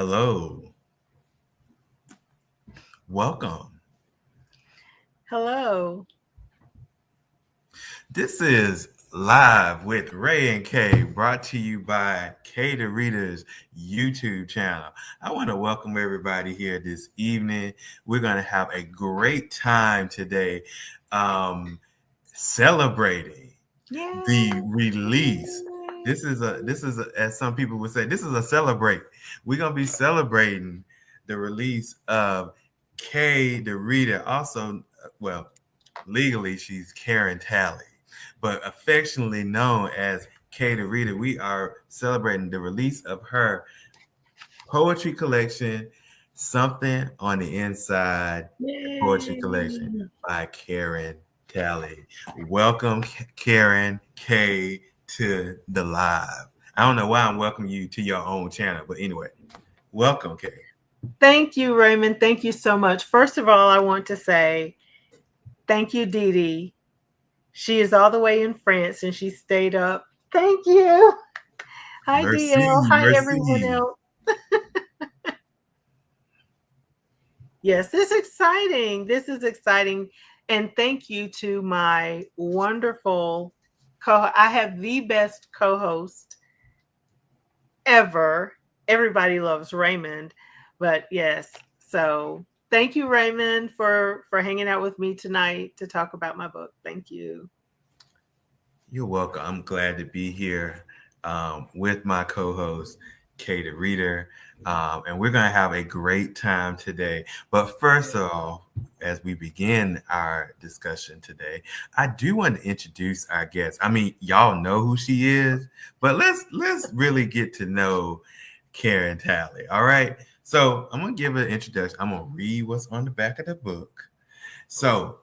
Hello. Welcome. Hello. This is Live with Ray and Kay, brought to you by Kay the Reader's YouTube channel. I want to welcome everybody here this evening. We're going to have a great time today celebrating the Yay. release. This is a, as some people would say, this is a celebrate. We're gonna be celebrating the release of Kay the Reader. Also, well, legally she's Karen Talley, but affectionately known as Kay the Reader. We are celebrating the release of her poetry collection, Something on the Inside Poetry Collection Yay. by Karen Talley. Welcome, Karen K, to the live. I don't know why I'm welcoming you to your own channel, but anyway, welcome, Kay. Thank you, Raymond. Thank you so much. First of all, I want to say thank you, Dee Dee. She is all the way in France and she stayed up. Thank you. Hi, DL. Merci, Hi, everyone merci. else. Yes, this is exciting. This is exciting. And thank you to my wonderful I have the best co-host ever. Everybody loves Raymond, but yes. So thank you, Raymond, for hanging out with me tonight to talk about my book. Thank you. You're welcome. I'm glad to be here with my co-host, Kay the Reader, and we're going to have a great time today. But first of all, as we begin our discussion today, I do want to introduce our guest. I mean, y'all know who she is, but let's really get to know Karen Talley. All right. So I'm gonna give an introduction. I'm gonna read what's on the back of the book. So,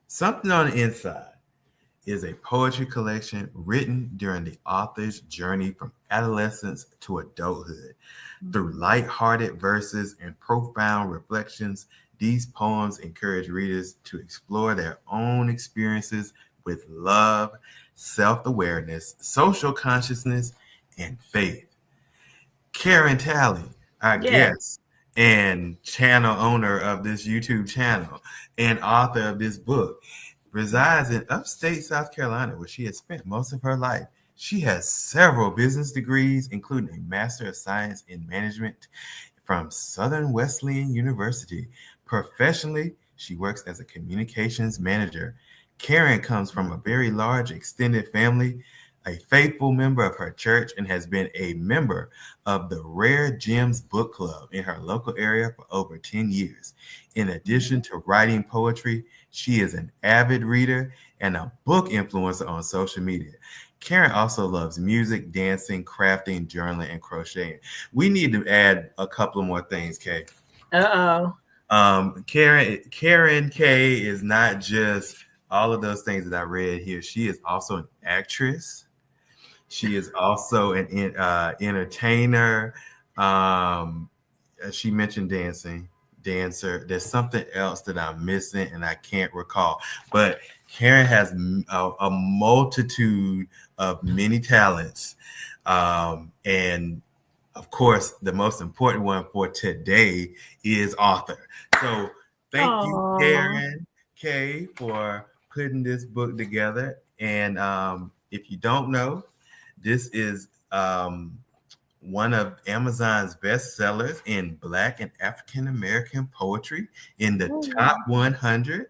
something on the inside is a poetry collection written during the author's journey from adolescence to adulthood. Through light-hearted verses and profound reflections, these poems encourage readers to explore their own experiences with love, self-awareness, social consciousness, and faith. Karen Talley, our Yes. guest and channel owner of this YouTube channel and author of this book, resides in upstate South Carolina, where she has spent most of her life. She has several business degrees, including a Master of Science in Management from Southern Wesleyan University. Professionally, she works as a communications manager. Karen comes from a very large extended family, a faithful member of her church, and has been a member of the Rare Gems Book Club in her local area for over 10 years. In addition to writing poetry, she is an avid reader and a book influencer on social media. Karen also loves music, dancing, crafting, journaling, and crocheting. We need to add a couple more things, Kay. Uh-oh. Karen K is not just all of those things that I read here. She is also an actress. She is also an entertainer. Um, she mentioned dancing, dancer. There's something else that I'm missing and I can't recall. But Karen has a multitude of many talents. And of course, the most important one for today is author. So thank you, Oh. Karen K, for putting this book together. And if you don't know, this is one of Amazon's best sellers in Black and African American poetry in the top 100.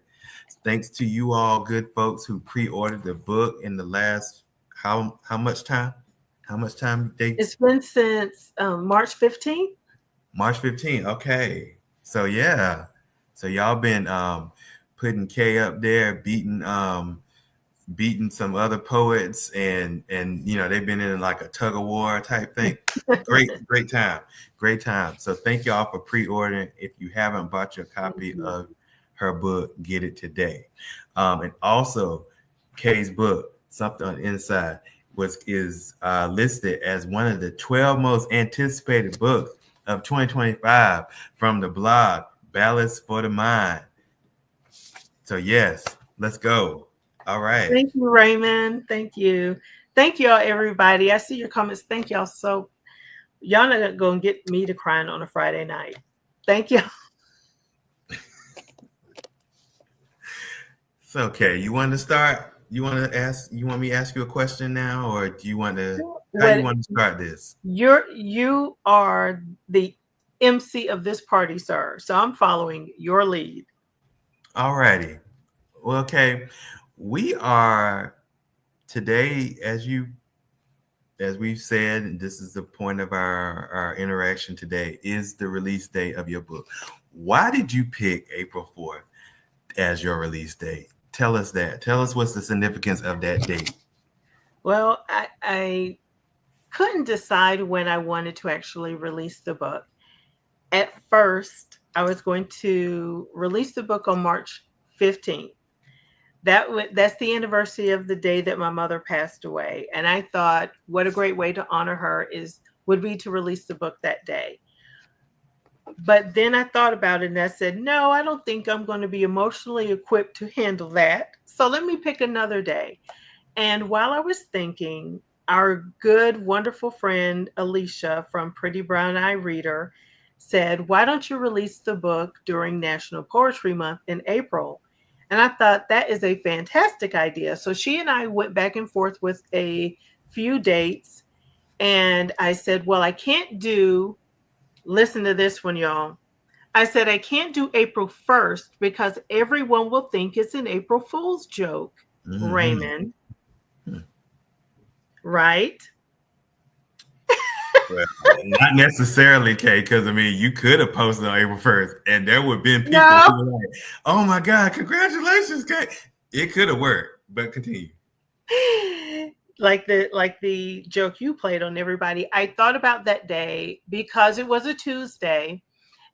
Thanks to you all, good folks who pre-ordered the book in the last how much time? How much time they It's been since March 15th. March 15th. Okay. So yeah. So y'all been putting K up there, beating some other poets and they've been in like a tug of war type thing. Great time. Great time. So thank y'all for pre-ordering. If you haven't bought your Thank copy you. of her book, get it today. And also Kay's book, Something on the Inside, is listed as one of the 12 most anticipated books of 2025 from the blog Ballads for the Mind. So yes, let's go. All right. Thank you, Raymond. Thank you. Thank y'all, everybody. I see your comments. Thank y'all so. Y'all not gonna get me to crying on a Friday night. Thank you. It's okay. You want to start? You want to ask? You want me to ask you a question now, or do you want to? How you What want to start this? you are the MC of this party, sir. So I'm following your lead. All righty. Well, okay. We are today, as we've said, and this is the point of our interaction today, is the release date of your book. Why did you pick April 4th as your release date? Tell us that. Tell us what's the significance of that date. Well, I couldn't decide when I wanted to actually release the book. At first, I was going to release the book on March 15th. That's the anniversary of the day that my mother passed away, and I thought what a great way to honor her would be to release the book that day. But then I thought about it and I said, no, I don't think I'm going to be emotionally equipped to handle that. So let me pick another day. And while I was thinking, our good, wonderful friend Alicia from Pretty Brown Eye Reader said, why don't you release the book during National Poetry Month in April? And I thought that is a fantastic idea. So she and I went back and forth with a few dates. And I said, well, I can't do, listen to this one, y'all. I said, I can't do April 1st because everyone will think it's an April Fool's joke, Raymond. Right? Well, not necessarily, Kay, because I mean, you could have posted on April 1st, and there would have been people who were like, "Oh my God, congratulations, Kay!" It could have worked, but continue. Like the joke you played on everybody. I thought about that day because it was a Tuesday,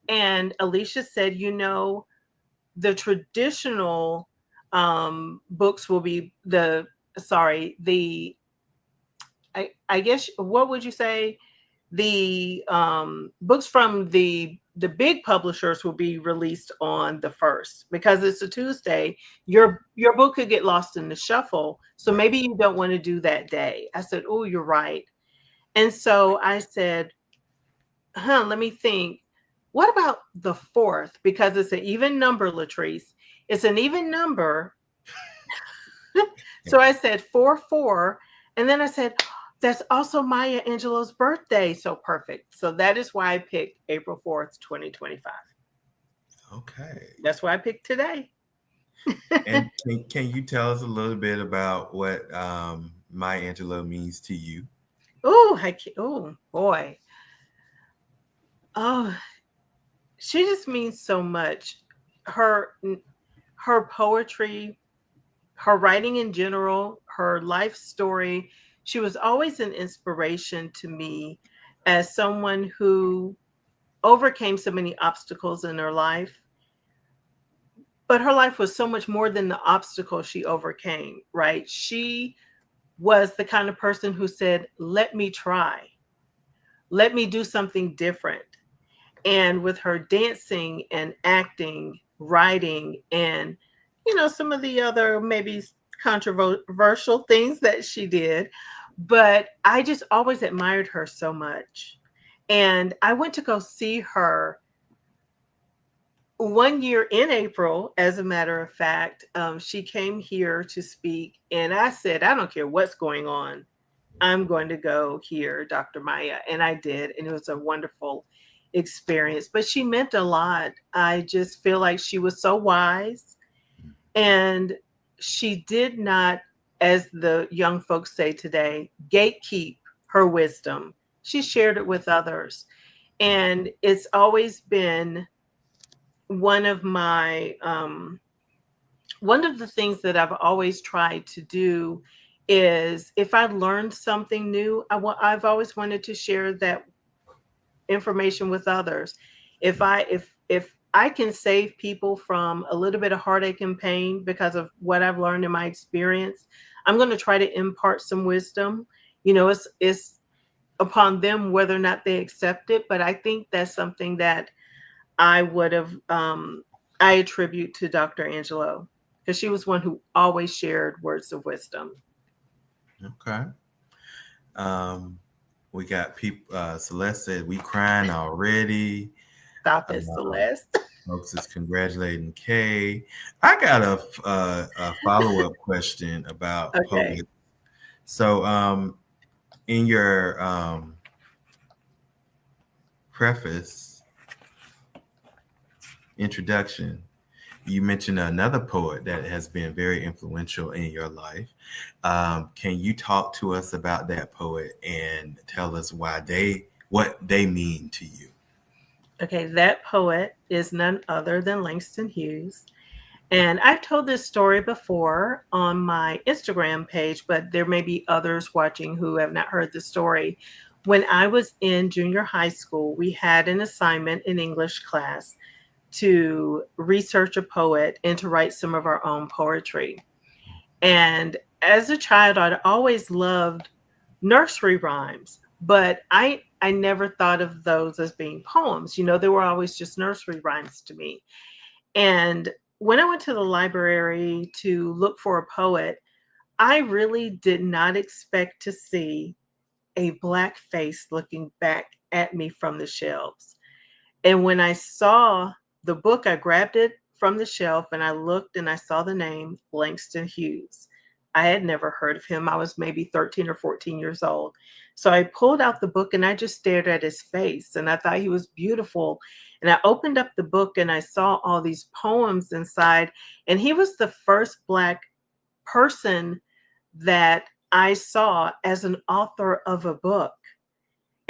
and Alicia said, the traditional books will be I guess what would you say? The books from the big publishers will be released on the 1st because it's a Tuesday. Your book could get lost in the shuffle, so maybe you don't want to do that day. I said, oh, you're right. And so I said, let me think. What about the 4th? Because it's an even number, Latrice. It's an even number. So I said 4-4, and then I said, that's also Maya Angelou's birthday. So perfect. So that is why I picked April 4th, 2025. Okay. That's why I picked today. And can you tell us a little bit about what Maya Angelou means to you? Oh boy. Oh, she just means so much. Her poetry, her writing in general, her life story. She was always an inspiration to me as someone who overcame so many obstacles in her life. But her life was so much more than the obstacle she overcame, right? She was the kind of person who said, let me try. Let me do something different. And with her dancing and acting, writing, and some of the other maybe controversial things that she did, but I just always admired her so much. And I went to go see her one year in April, as a matter of fact. She came here to speak, and I said, I don't care what's going on. I'm going to go hear Dr. Maya. And I did. And it was a wonderful experience. But she meant a lot. I just feel like she was so wise. And she did not, as the young folks say today, gatekeep her wisdom. She shared it with others. And it's always been one of the things that I've always tried to do is if I learned something new, I've always wanted to share that information with others. If I can save people from a little bit of heartache and pain because of what I've learned in my experience, I'm going to try to impart some wisdom. It's upon them whether or not they accept it, but I think that's something that I would have I attribute to Dr. Angelou, because she was one who always shared words of wisdom. Okay. We got people. Celeste said we crying already. Stop it, Um, Celeste. folks is congratulating Kay. I got a follow up question about Okay. poets. So, in your preface introduction, you mentioned another poet that has been very influential in your life. Can you talk to us about that poet and tell us what they mean to you? Okay, that poet is none other than Langston Hughes. And I've told this story before on my Instagram page, but there may be others watching who have not heard the story. When I was in junior high school, we had an assignment in English class to research a poet and to write some of our own poetry. And as a child, I'd always loved nursery rhymes, but I never thought of those as being poems. You know, they were always just nursery rhymes to me. And when I went to the library to look for a poet, I really did not expect to see a black face looking back at me from the shelves. And when I saw the book, I grabbed it from the shelf and I looked and I saw the name Langston Hughes. I had never heard of him. I was maybe 13 or 14 years old. So I pulled out the book and I just stared at his face and I thought he was beautiful. And I opened up the book and I saw all these poems inside. And he was the first Black person that I saw as an author of a book.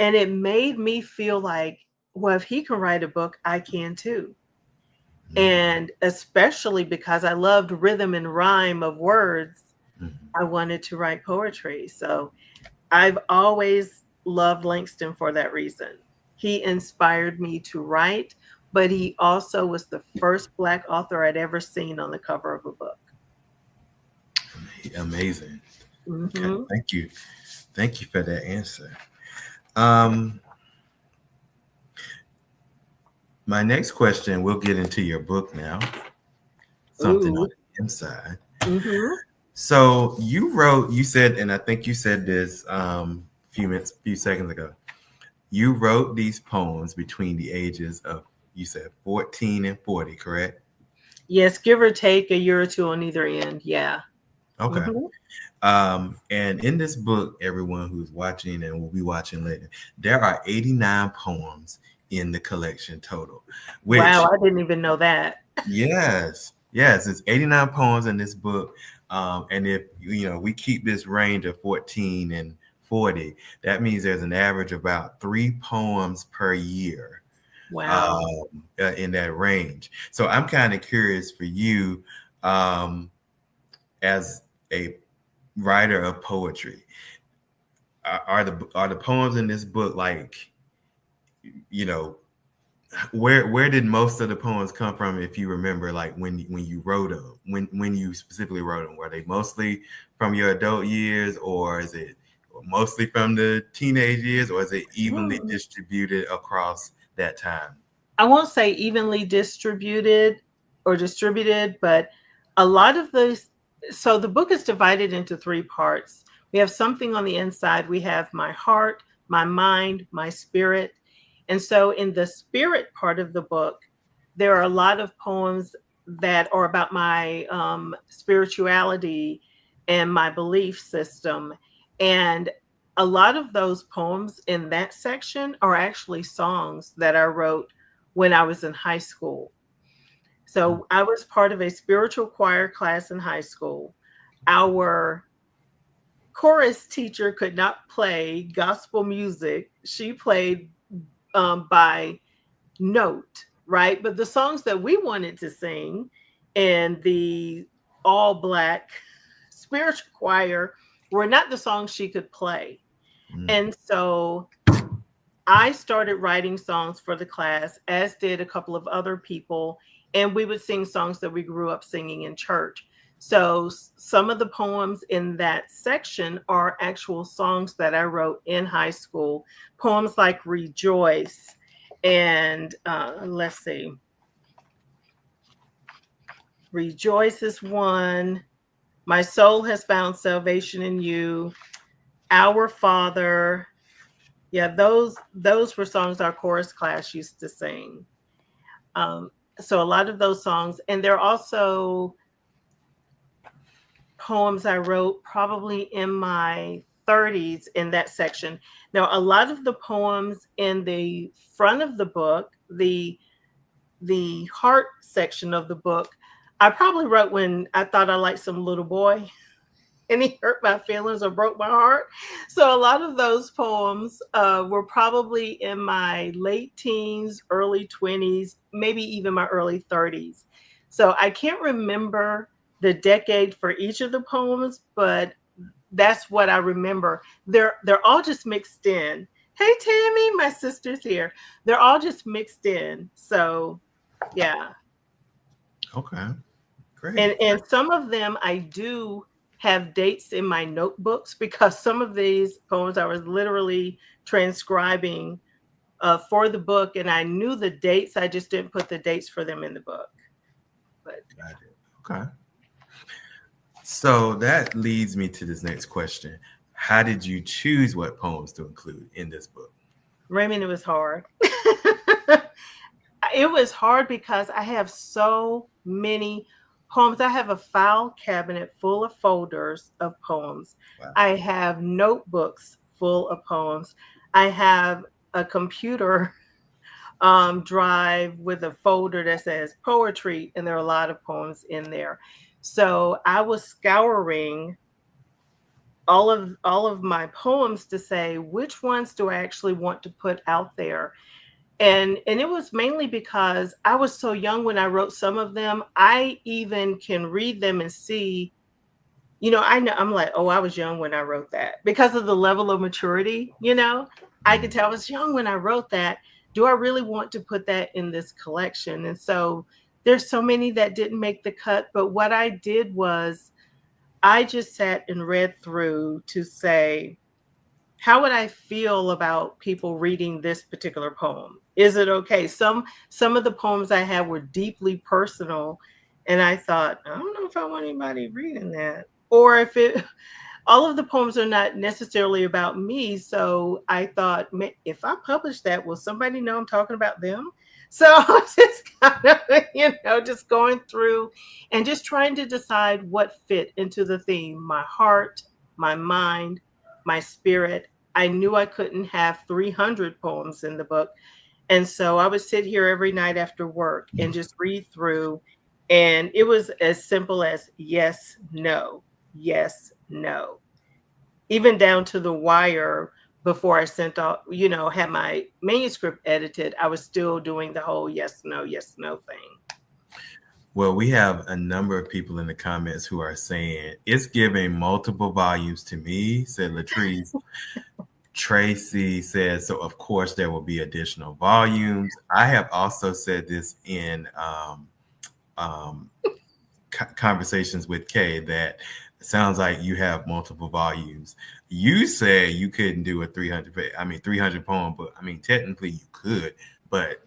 And it made me feel like, well, if he can write a book, I can too. And especially because I loved rhythm and rhyme of words, Mhm. I wanted to write poetry. So I've always loved Langston for that reason. He inspired me to write, but he also was the first Black author I'd ever seen on the cover of a book. Amazing. Okay, Hmm. thank you. Thank you for that answer. Um, my next question, we'll get into your book now. Something on Ooh. the inside. Hmm. So you said, and I think you said this few seconds ago. You wrote these poems between the ages of, you said 14 and 40, correct? Yes, give or take a year or two on either end. Yeah. Okay. Hmm. And in this book, everyone who's watching and will be watching later, there are 89 poems in the collection total, Wow, which, I didn't even know that. yes, it's 89 poems in this book. And if, we keep this range of 14 and 40, that means there's an average of about 3 poems per year Wow. in that range. So I'm kind of curious for you, um, as a writer of poetry, are the poems in this book, like, you know where did most of the poems come from, if you remember, like when you wrote them, when you specifically wrote them? Were they mostly from your adult years, or is it mostly from the teenage years, or is it evenly Hmm. distributed across that time? I won't say evenly distributed, but a lot of those. So the book is divided into three parts. We have something on the inside. We have my heart, my mind, my spirit. And so in the spirit part of the book, there are a lot of poems that are about my spirituality and my belief system. And a lot of those poems in that section are actually songs that I wrote when I was in high school. So I was part of a spiritual choir class in high school. Our chorus teacher could not play gospel music. She played by note, right? But the songs that we wanted to sing in the all Black spiritual choir were not the songs she could play. Mm. And so I started writing songs for the class, as did a couple of other people, and we would sing songs that we grew up singing in church. So some of the poems in that section are actual songs that I wrote in high school. Poems like Rejoice and let's see, Rejoice is one. My soul has found salvation in you. Our Father. Yeah, those were songs our chorus class used to sing. Um, so a lot of those songs, and they're also poems I wrote probably in my 30s in that section. Now, a lot of the poems in the front of the book, the heart section of the book, I probably wrote when I thought I liked some little boy and he hurt my feelings or broke my heart. So a lot of those poems were probably in my late teens, early 20s, maybe even my early 30s. So I can't remember the decade for each of the poems, but that's what I remember. They're all just mixed in. Hey Tammy, my sister's here. They're all just mixed in. So yeah. Okay, great. And some of them I do have dates in my notebooks because some of these poems I was literally transcribing for the book, and I knew the dates. I just didn't put the dates for them in the book. But Got it. Okay. So that leads me to this next question. How did you choose what poems to include in this book? Raymond, it was hard. It was hard because I have so many poems. I have a file cabinet full of folders of poems. Wow. I have notebooks full of poems. I have a computer drive with a folder that says poetry, and there are a lot of poems in there. So I was scouring all of my poems to say which ones do I actually want to put out there. And it was mainly because I was so young when I wrote some of them. I even can read them and see, I know I'm like, oh, I was young when I wrote that because of the level of maturity, I could tell I was young when I wrote that. Do I really want to put that in this collection? And so there's so many that didn't make the cut. But what I did was I just sat and read through to say, how would I feel about people reading this particular poem? Is it okay? Some of the poems I had were deeply personal, and I thought, I don't know if I want anybody reading that. Or if it all of the poems are not necessarily about me. So I thought, if I publish that, will somebody know I'm talking about them? So just kind of, just going through and just trying to decide what fit into the theme, my heart, my mind, my spirit. I knew I couldn't have 300 poems in the book. And so I would sit here every night after work and just read through. And it was as simple as yes, no, yes, no, even down to the wire. Before I sent off, had my manuscript edited, I was still doing the whole yes, no thing. Well, we have a number of people in the comments who are saying it's giving multiple volumes to me, said Latrice. Tracy says, so of course there will be additional volumes. I have also said this in conversations with Kay that it sounds like you have multiple volumes. You said you couldn't do a 300 poem, but technically you could, but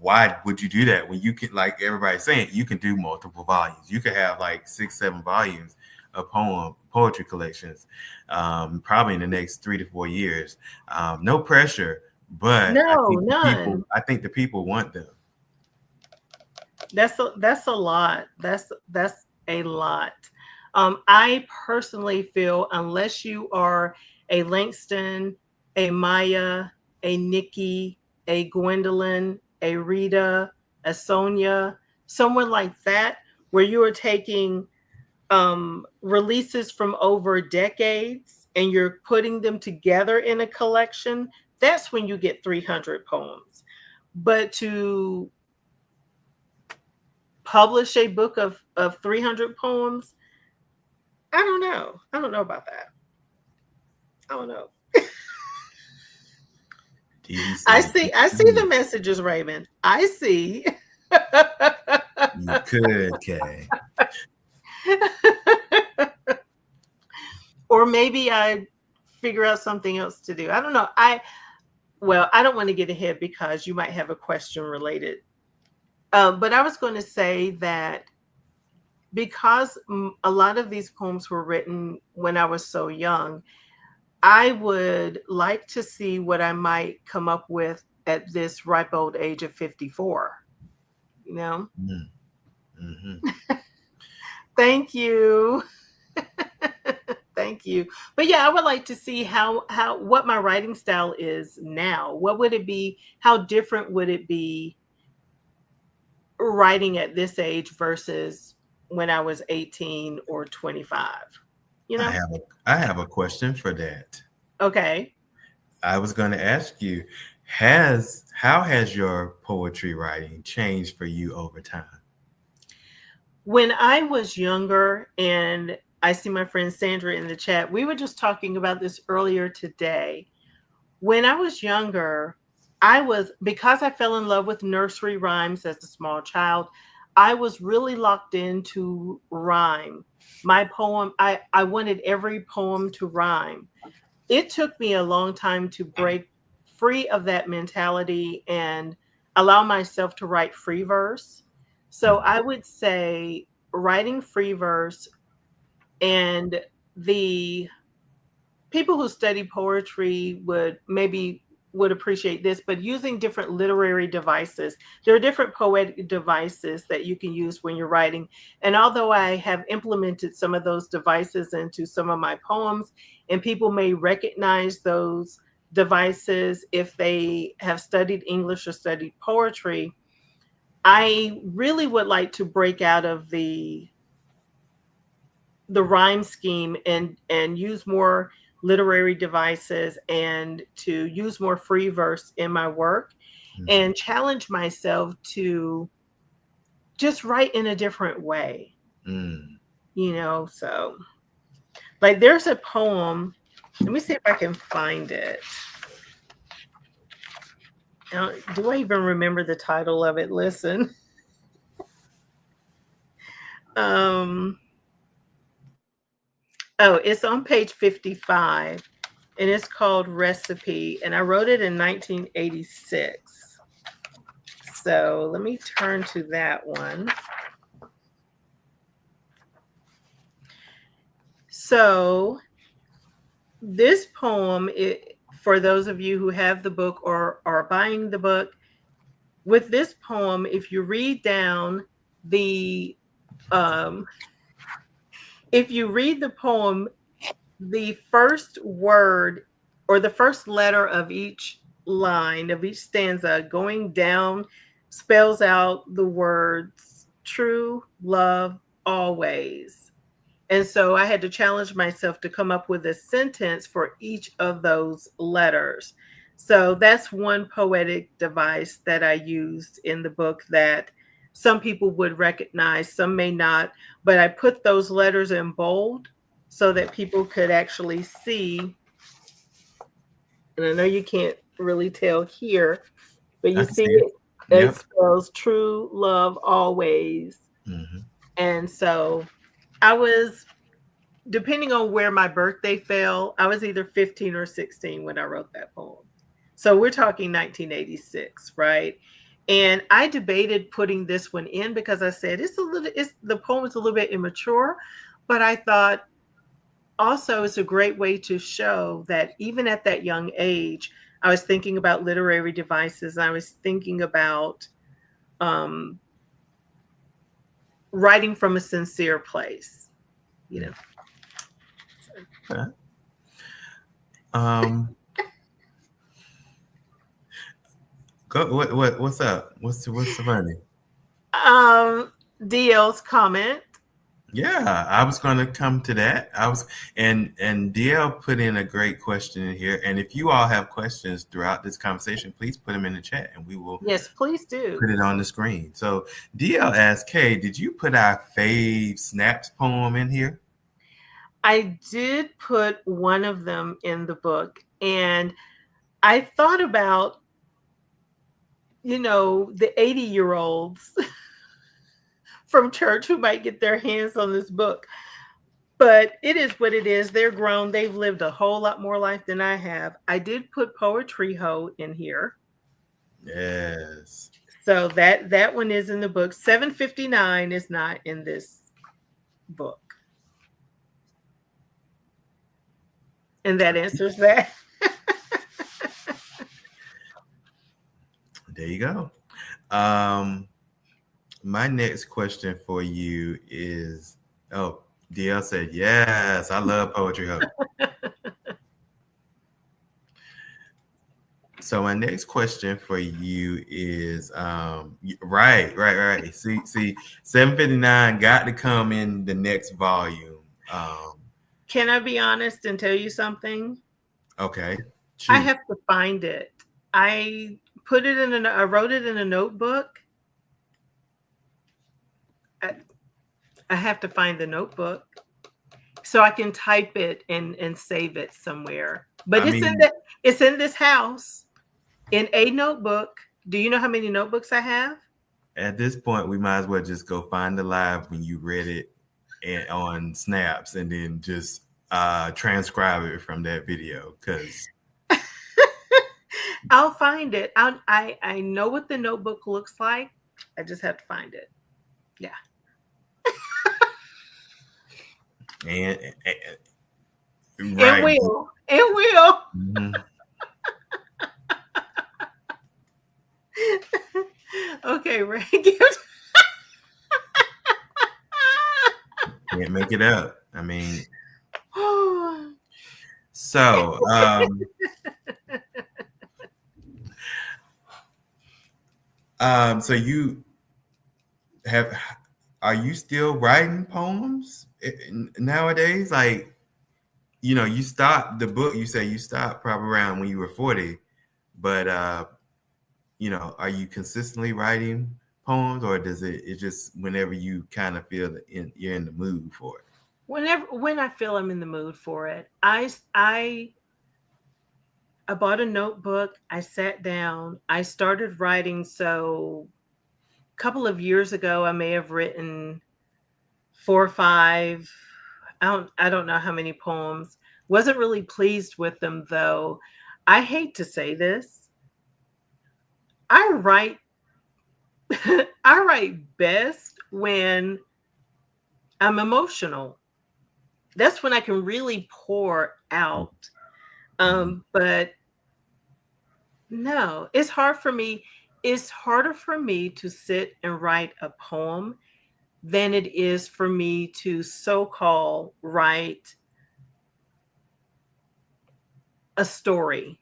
why would you do that when you can, like everybody's saying, you can do multiple volumes? You could have like 6-7 volumes of poetry collections, probably in the next 3 to 4 years. No pressure, but no, none. I think the people want them. That's a lot. That's a lot. I personally feel unless you are a Langston, a Maya, a Nikki, a Gwendolyn, a Rita, a Sonia, someone like that, where you are taking releases from over decades and you're putting them together in a collection, that's when you get 300 poems. But to publish a book of 300 poems, I don't know. I don't know about that. I don't know. I see the messages, Raymond. I see. You could, Kay. Or maybe I figure out something else to do. I don't know. I don't want to get ahead because you might have a question related. But I was going to say that because a lot of these poems were written when I was so young, I would like to see what I might come up with at this ripe old age of 54. You know? Mm-hmm. Thank you. Thank you. But yeah, I would like to see how what my writing style is now. What would it be? How different would it be writing at this age versus when I was 18 or 25? You know? I have a question for that. Okay. I was going to ask you, how has your poetry writing changed for you over time? When I was younger, and I see my friend Sandra in the chat, we were just talking about this earlier today. When I was younger, because I fell in love with nursery rhymes as a small child, I was really locked into rhyme. My poem, I wanted every poem to rhyme. It took me a long time to break free of that mentality and allow myself to write free verse. So I would say writing free verse, and the people who study poetry would appreciate this, but using different literary devices. There are different poetic devices that you can use when you're writing. And although I have implemented some of those devices into some of my poems, and people may recognize those devices if they have studied English or studied poetry, I really would like to break out of the rhyme scheme and use more literary devices and to use more free verse in my work and challenge myself to just write in a different way. Mm. So like there's a poem, let me see if I can find it. Do I even remember the title of it? Listen. um Oh, it's on page 55, and it's called Recipe, and I wrote it in 1986. So let me turn to that one. So this poem, for those of you who have the book or are buying the book, with this poem, if you read down um, if you read the poem, the first word or the first letter of each line of each stanza going down spells out the words true love always. And so I had to challenge myself to come up with a sentence for each of those letters. So that's one poetic device that I used in the book that some people would recognize, some may not, but I put those letters in bold so that people could actually see. And I know you can't really tell here, but I you can see see it. it Yep. spells true love always. Mm-hmm. And so I was, depending on where my birthday fell, I was either 15 or 16 when I wrote that poem. So we're talking 1986, right? And I debated putting this one in because I said the poem is a little bit immature, but I thought also it's a great way to show that even at that young age, I was thinking about literary devices. I was thinking about um, writing from a sincere place, you know. Okay. Um, what's up? What's the funny? DL's comment. Yeah, I was going to come to that. And DL put in a great question in here. And if you all have questions throughout this conversation, please put them in the chat, and we will Yes, please do. put it on the screen. So DL asked, Kay, did you put our fave snaps poem in here? I did put one of them in the book, and I thought about, the 80-year-olds from church who might get their hands on this book. But it is what it is. They're grown. They've lived a whole lot more life than I have. I did put Poetry Ho in here. Yes. So that one is in the book. 759 is not in this book. And that answers that. There you go. My next question for you is, oh, DL said, yes, I love Poetry Hub. So my next question for you is, right. See, 759 got to come in the next volume. Can I be honest and tell you something? Okay. Shoot. I have to find it. I wrote it in a notebook. I have to find the notebook so I can type it and save it somewhere. But it's in this house in a notebook. Do you know how many notebooks I have? At this point, we might as well just go find the live when you read it on Snaps and then just transcribe it from that video, because I'll find it. I know what the notebook looks like. I just have to find it. Yeah. And right. It will. Mm-hmm. Okay, Ray. Can't make it up. I mean, so so you are you still writing poems nowadays? Like, you stopped the book. You say you stopped probably around when you were 40, but are you consistently writing poems, or does it just whenever you kind of feel that you're in the mood for it? When I feel I'm in the mood for it, I bought a notebook. I sat down. I started writing. So a couple of years ago, I may have written 4 or 5. I don't know how many poems. Wasn't really pleased with them, though. I hate to say this. I write best when I'm emotional. That's when I can really pour out. But no, it's hard for me. It's harder for me to sit and write a poem than it is for me to so-called write a story.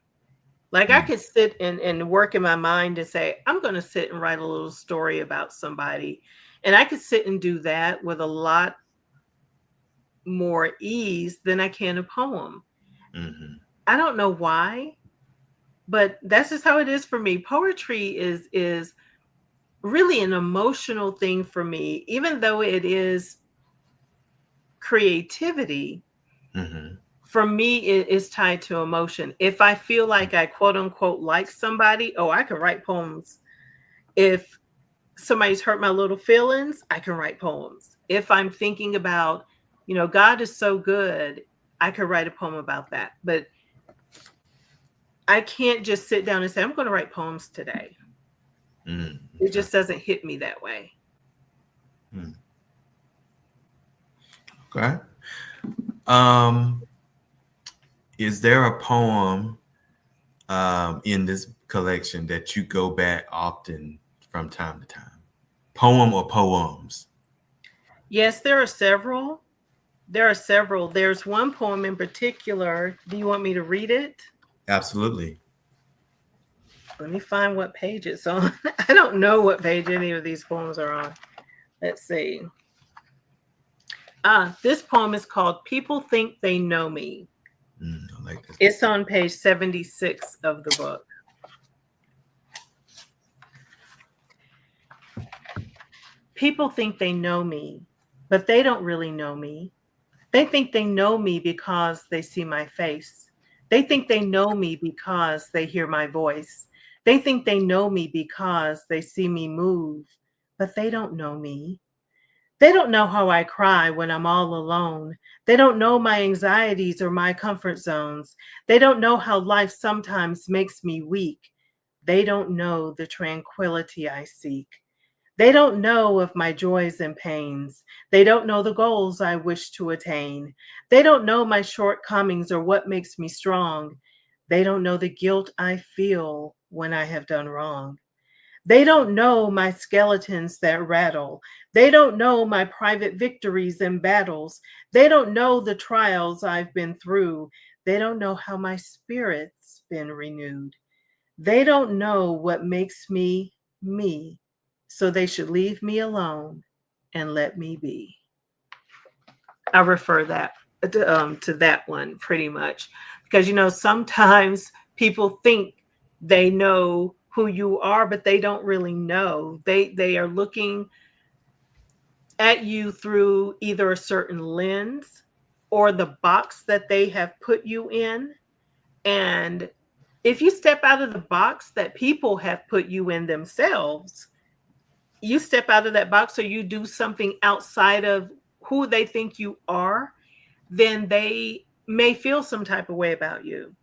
Like I could sit and work in my mind and say, I'm going to sit and write a little story about somebody. And I could sit and do that with a lot more ease than I can a poem. Mm-hmm. I don't know why, but that's just how it is for me. Poetry is really an emotional thing for me, even though it is creativity. Mm-hmm. For me, it is tied to emotion. If I feel like I quote unquote like somebody, I can write poems. If somebody's hurt my little feelings, I can write poems. If I'm thinking about, God is so good, I could write a poem about that. But I can't just sit down and say, I'm going to write poems today. It just doesn't hit me that way. Okay. Is there a poem in this collection that you go back often from time to time? Poem or poems? Yes, there are several. There's one poem in particular. Do you want me to read it? Absolutely. Let me find what page it's on. I don't know what page any of these poems are on. Let's see. This poem is called People Think They Know Me. I like this. It's on page 76 of the book. People think they know me, but they don't really know me. They think they know me because they see my face. They think they know me because they hear my voice. They think they know me because they see me move, but they don't know me. They don't know how I cry when I'm all alone. They don't know my anxieties or my comfort zones. They don't know how life sometimes makes me weak. They don't know the tranquility I seek. They don't know of my joys and pains. They don't know the goals I wish to attain. They don't know my shortcomings or what makes me strong. They don't know the guilt I feel when I have done wrong. They don't know my skeletons that rattle. They don't know my private victories and battles. They don't know the trials I've been through. They don't know how my spirit's been renewed. They don't know what makes me me. So they should leave me alone and let me be. I refer that to that one pretty much because sometimes people think they know who you are, but they don't really know. They are looking at you through either a certain lens or the box that they have put you in. And if you step out of the box that people have put you in themselves, you step out of that box or you do something outside of who they think you are, then they may feel some type of way about you.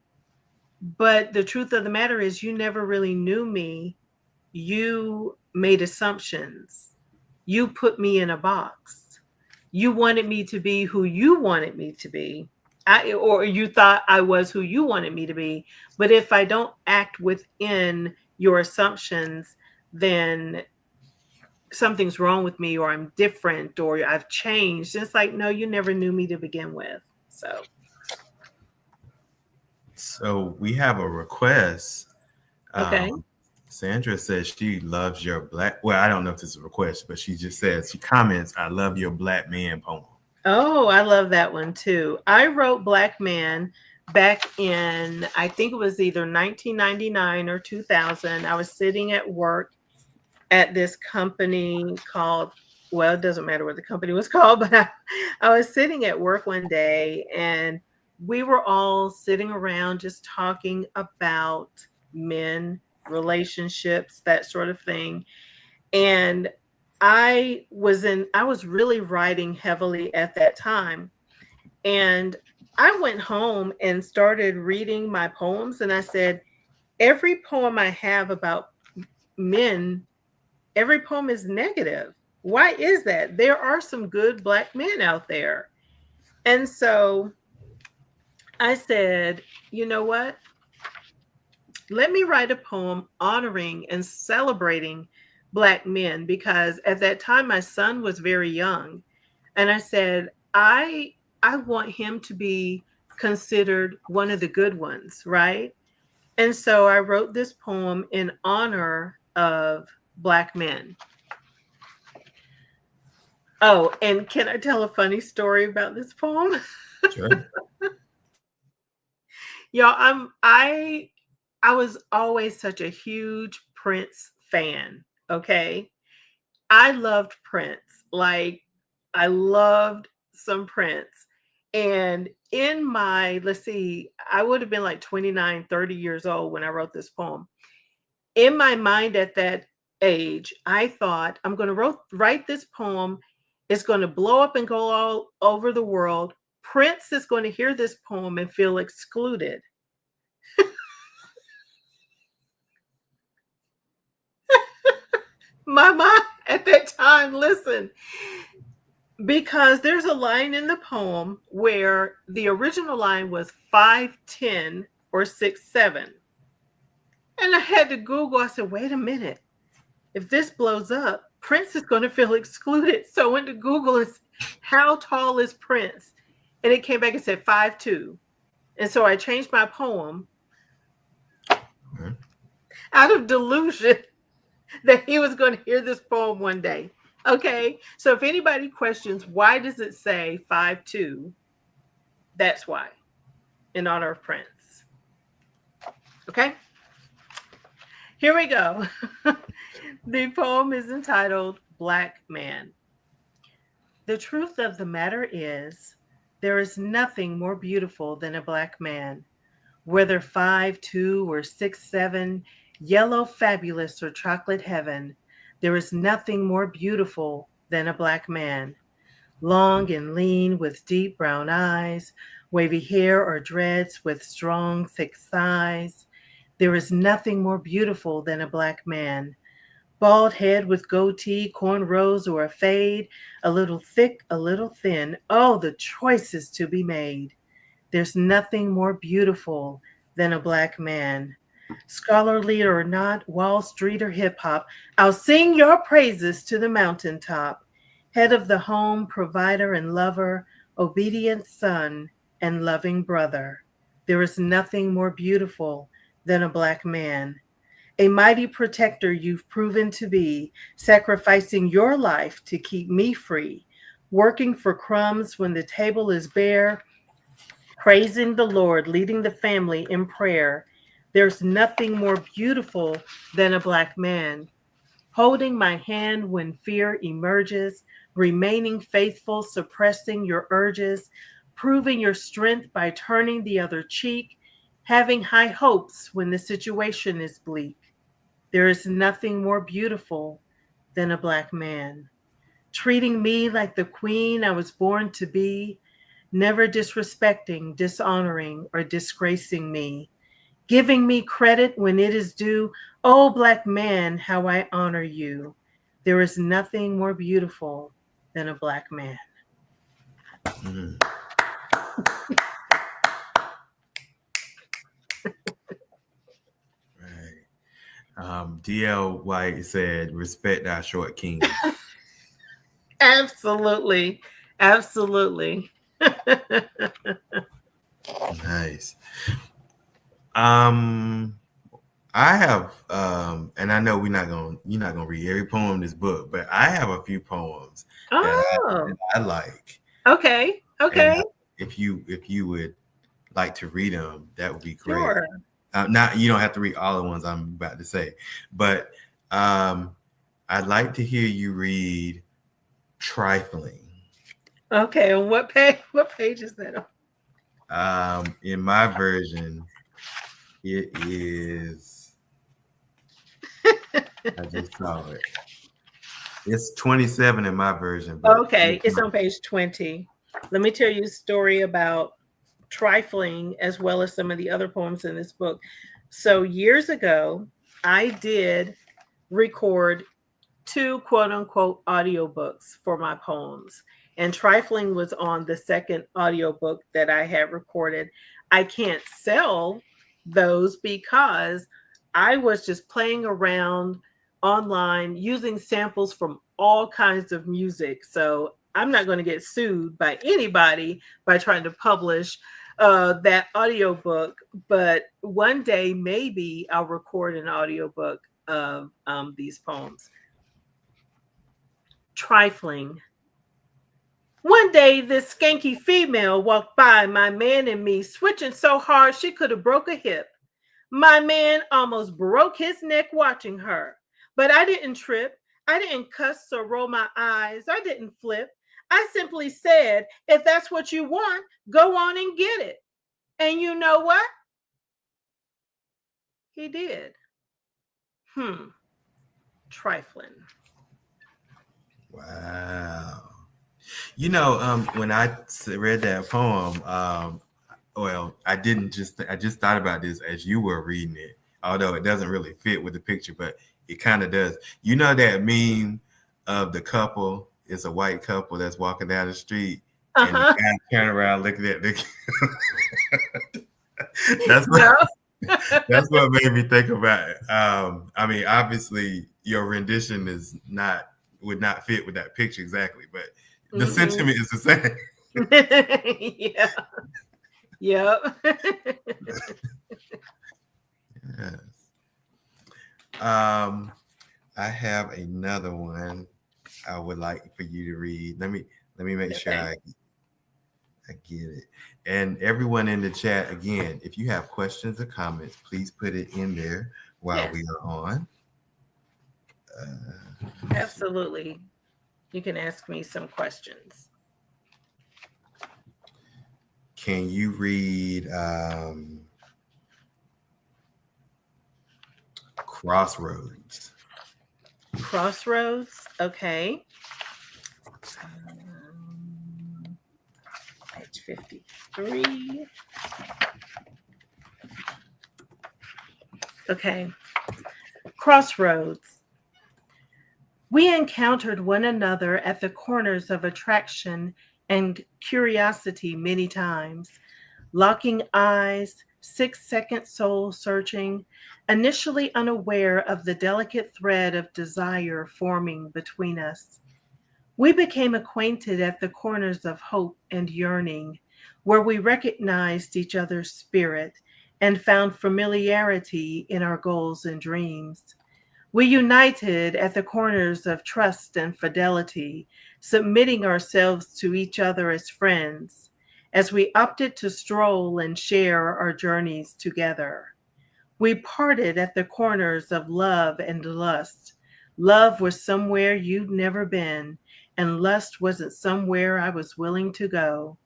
But the truth of the matter is, you never really knew me. You made assumptions. You put me in a box. You wanted me to be who you wanted me to be. Or you thought I was who you wanted me to be. But if I don't act within your assumptions, then something's wrong with me, or I'm different, or I've changed. It's like, no, you never knew me to begin with. So we have a request. Okay. Sandra says she loves your black. Well, I don't know if it's a request, but she just says, she comments, "I love your Black Man" poem. Oh, I love that one too. I wrote Black Man back in, I think it was either 1999 or 2000. I was sitting at work at this company called, well, it doesn't matter what the company was called, but I was sitting at work one day and we were all sitting around just talking about men, relationships, that sort of thing. And I was really writing heavily at that time. And I went home and started reading my poems and I said, every poem I have about men, every poem is negative. Why is that? There are some good Black men out there. And so I said, you know what? Let me write a poem honoring and celebrating Black men, because at that time my son was very young. And I said, I want him to be considered one of the good ones, right? And so I wrote this poem in honor of Black men. Oh, and can I tell a funny story about this poem? Sure. Y'all, I was always such a huge Prince fan. Okay. I loved Prince. Like, I loved some Prince. And in my, let's see, I would have been like 29, 30 years old when I wrote this poem. In my mind at that age, I thought, I'm going to write this poem. It's going to blow up and go all over the world. Prince is going to hear this poem and feel excluded. My mom at that time, listen, because there's a line in the poem where the original line was 5'10" or 6'7". And I had to Google. I said, wait a minute. If this blows up, Prince is going to feel excluded. So I went to Google and said, how tall is Prince? And it came back and said 5'2". And so I changed my poem out of delusion that he was going to hear this poem one day. Okay. So if anybody questions, why does it say 5'2", that's why, in honor of Prince. Okay. Here we go. The poem is entitled Black Man. The truth of the matter is, there is nothing more beautiful than a Black man, whether 5'2" or 6'7", yellow fabulous or chocolate heaven. There is nothing more beautiful than a Black man, long and lean with deep brown eyes, wavy hair or dreads with strong, thick thighs. There is nothing more beautiful than a Black man, Bald head with goatee, cornrows, or a fade, a little thick, a little thin. Oh, the choices to be made. There's nothing more beautiful than a black man. Scholarly or not, Wall Street or hip hop, I'll sing your praises to the mountaintop. Head of the home, provider and lover, obedient son and loving brother. There is nothing more beautiful than a black man. A mighty protector you've proven to be, sacrificing your life to keep me free, working for crumbs when the table is bare, praising the Lord, leading the family in prayer. There's nothing more beautiful than a black man. Holding my hand when fear emerges, remaining faithful, suppressing your urges, proving your strength by turning the other cheek, having high hopes when the situation is bleak. There is nothing more beautiful than a black man. Treating me like the queen I was born to be, never disrespecting, dishonoring, or disgracing me, giving me credit when it is due. Oh, black man, how I honor you. There is nothing more beautiful than a black man. Mm. Right. D.L. White said, respect our short king. Absolutely. Absolutely. Nice. I have, and I know you're not gonna read every poem in this book, but I have a few poems that I like. Okay. Okay. And if you would like to read them, that would be great. Sure. Not you don't have to read all the ones I'm about to say, but I'd like to hear you read "Trifling." Okay. On what page? What page is that on? In my version, it is. I just saw it. It's 27 in my version. But okay, it's on page 20. Let me tell you a story about Trifling as well as some of the other poems in this book. So years ago, I did record 2 quote unquote audiobooks for my poems. And Trifling was on the second audiobook that I had recorded. I can't sell those because I was just playing around online using samples from all kinds of music. So I'm not going to get sued by anybody by trying to publish that audiobook. But one day, maybe I'll record an audiobook of these poems. Trifling. One day, this skanky female walked by my man and me, switching so hard she could have broke a hip. My man almost broke his neck watching her, but I didn't trip. I didn't cuss or roll my eyes. I didn't flip. I simply said, if that's what you want, go on and get it. And you know what? He did. Trifling. Wow. You know, when I read that poem, well, I just thought about this as you were reading it, although it doesn't really fit with the picture, but it kind of does. You know that meme of the couple, it's a white couple that's walking down the street and the guy turn around looking at the that's what made me think about it. I mean, obviously your rendition would not fit with that picture exactly, but the sentiment is the same. Yeah. Yep. Yes. I have another one I would like for you to read. Let me make sure I get it. And everyone in the chat, again, if you have questions or comments, please put it in there while we are on. Absolutely. You can ask me some questions. Can you read Crossroads? Crossroads, okay. Page 53. Okay. Crossroads. We encountered one another at the corners of attraction and curiosity many times, locking eyes, 6 second soul searching, initially unaware of the delicate thread of desire forming between us. We became acquainted at the corners of hope and yearning, where we recognized each other's spirit and found familiarity in our goals and dreams. We united at the corners of trust and fidelity, submitting ourselves to each other as friends, as we opted to stroll and share our journeys together. We parted at the corners of love and lust. Love was somewhere you'd never been, and lust wasn't somewhere I was willing to go.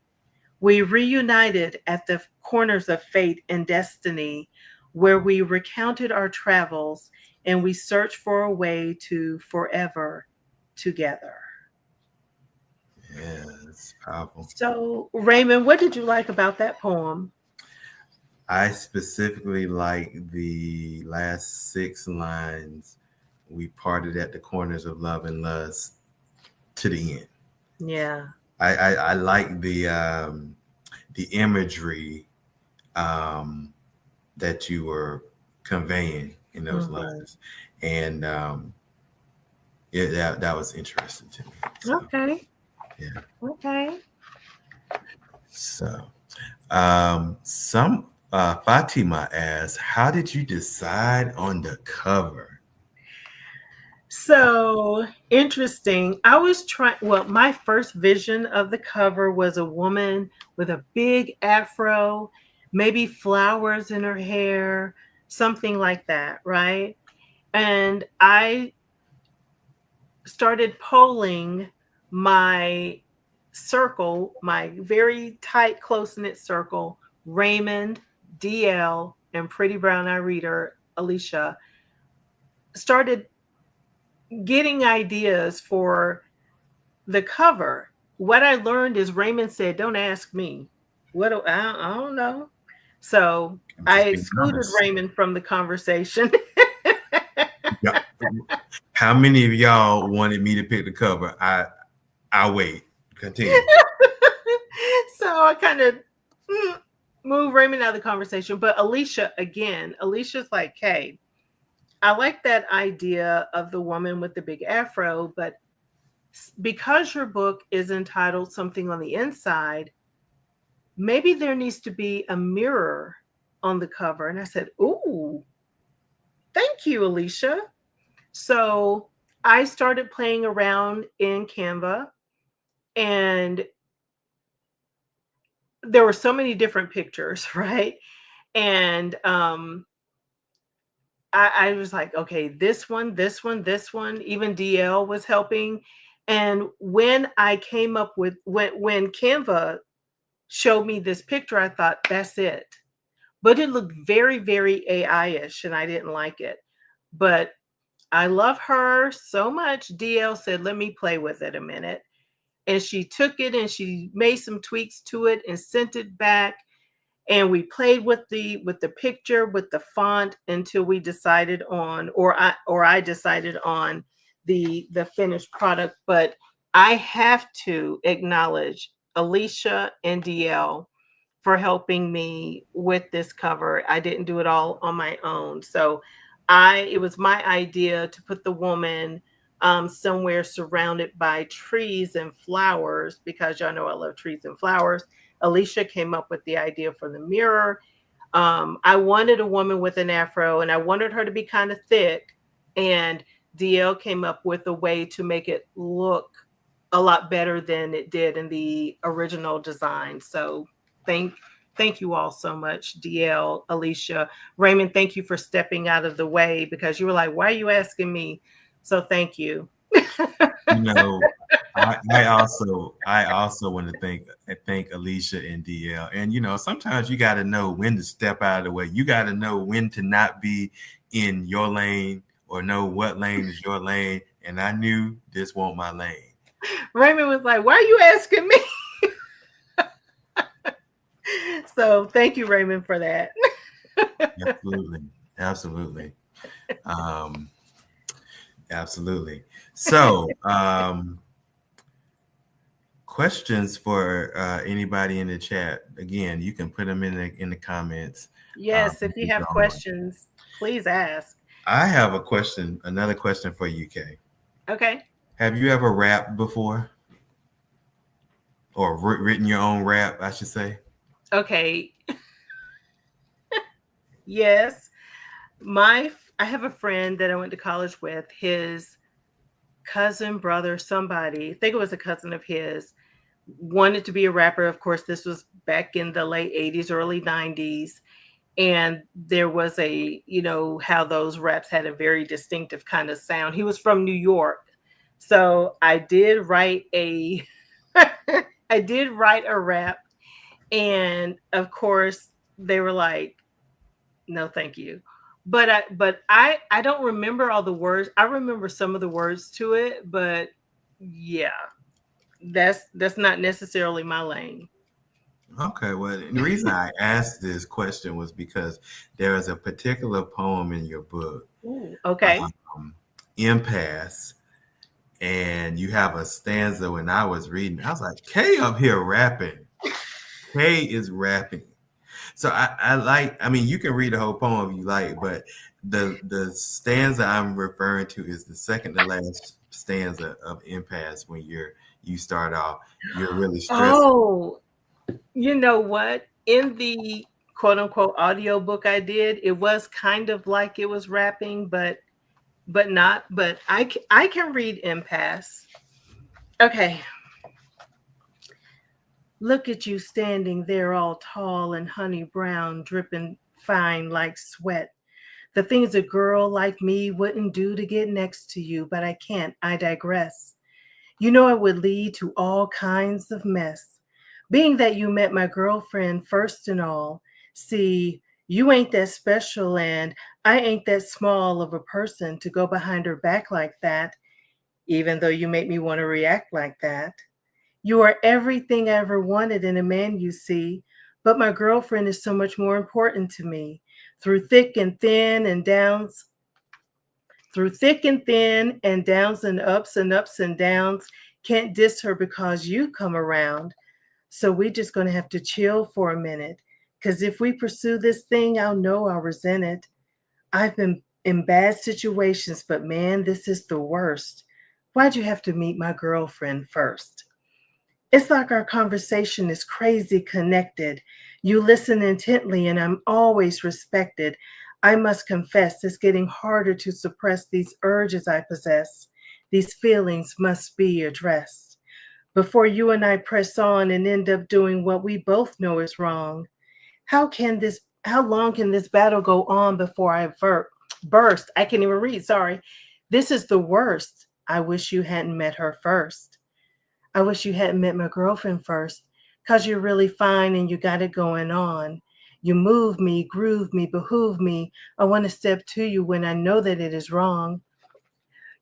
We reunited at the corners of fate and destiny, where we recounted our travels and we searched for a way to forever together. Yeah, it's powerful. So, Raymond, what did you like about that poem? I specifically like the last 6 lines. We parted at the corners of love and lust to the end. Yeah. I like the imagery that you were conveying in those lines, and that was interesting to me. So, Okay. yeah. Okay. So, Fatima asks, how did you decide on the cover? So interesting. I was trying, well, my first vision of the cover was a woman with a big afro, maybe flowers in her hair, something like that, right? And I started polling my circle, my very tight, close knit circle, Raymond, DL, and Pretty Brown Eye Reader, Alicia, started getting ideas for the cover. What I learned is Raymond said, "Don't ask me. I don't know." So I excluded Raymond from the conversation. Yeah. How many of y'all wanted me to pick the cover? I wait. Continue. So I kind of moved Raymond out of the conversation. But Alicia, again, Alicia's like, "Hey, I like that idea of the woman with the big afro, but because your book is entitled Something on the Inside, maybe there needs to be a mirror on the cover." And I said, "Ooh, thank you, Alicia." So I started playing around in Canva, and there were so many different pictures, right? And I was like, okay, this one, this one, this one. Even DL was helping. And when I came up with when Canva showed me this picture, I thought, that's it. But it looked very, very AI-ish, and I didn't like it. But I love her so much. DL said, let me play with it a minute. And she took it and she made some tweaks to it and sent it back. And we played with the picture, with the font, until we decided on, or I decided on the finished product. But I have to acknowledge Alicia and DL for helping me with this cover. I didn't do it all on my own. So it was my idea to put the woman somewhere surrounded by trees and flowers, because y'all know I love trees and flowers. Alicia came up with the idea for the mirror. I wanted a woman with an afro, and I wanted her to be kind of thick. And DL came up with a way to make it look a lot better than it did in the original design. So thank you all so much, DL, Alicia, Raymond. Thank you for stepping out of the way, because you were like, why are you asking me? So thank you. You know, I also want to thank Alicia and DL. And you know, sometimes you got to know when to step out of the way. You got to know when to not be in your lane, or know what lane is your lane. And I knew this wasn't my lane. Raymond was like, why are you asking me? So thank you, Raymond, for that. Absolutely. Absolutely. So, questions for anybody in the chat. Again, you can put them in the comments. Yes, As if you we have go on. questions, please ask. I have a question, another question for you, Kay. Okay. Have you ever rapped before, or written your own rap? I should say. Okay. Yes. I have a friend that I went to college with. His cousin, brother, somebody, I think it was a cousin of his, wanted to be a rapper. Of course, this was back in the late 80s, early 90s. And there was how those raps had a very distinctive kind of sound. He was from New York. So I did write a I did write a rap. And of course, they were like, no, thank you. But I don't remember all the words. I remember some of the words to it, but yeah, that's not necessarily my lane. Okay, well, the reason I asked this question was because there is a particular poem in your book, Ooh, okay. um, Impasse, and you have a stanza. When I was reading, I was like, Kay up here rapping. Kay is rapping. So I like, I mean, you can read the whole poem if you like, but the stanza I'm referring to is the second to last stanza of Impasse when you start off, you're really stressed. Oh, you know what? In the quote unquote audio book I did, it was kind of like it was rapping, but not. But I can read Impasse. Okay. Look at you standing there all tall and honey brown, dripping fine like sweat. The things a girl like me wouldn't do to get next to you, but I can't. I digress. You know it would lead to all kinds of mess. Being that you met my girlfriend first and all, see, you ain't that special and I ain't that small of a person to go behind her back like that, even though you make me want to react like that. You are everything I ever wanted in a man, you see, but my girlfriend is so much more important to me. Through thick and thin and downs, through thick and thin and downs and ups and downs, can't diss her because you come around. So we just gonna have to chill for a minute. Cause if we pursue this thing, I'll know I'll resent it. I've been in bad situations, but man, this is the worst. Why'd you have to meet my girlfriend first? It's like our conversation is crazy connected. You listen intently, and I'm always respected. I must confess, it's getting harder to suppress these urges I possess. These feelings must be addressed. Before you and I press on and end up doing what we both know is wrong, how long can this battle go on before burst? I can't even read, sorry. This is the worst. I wish you hadn't met her first. I wish you hadn't met my girlfriend first, 'cause you're really fine and you got it going on. You move me, groove me, behoove me. I want to step to you when I know that it is wrong.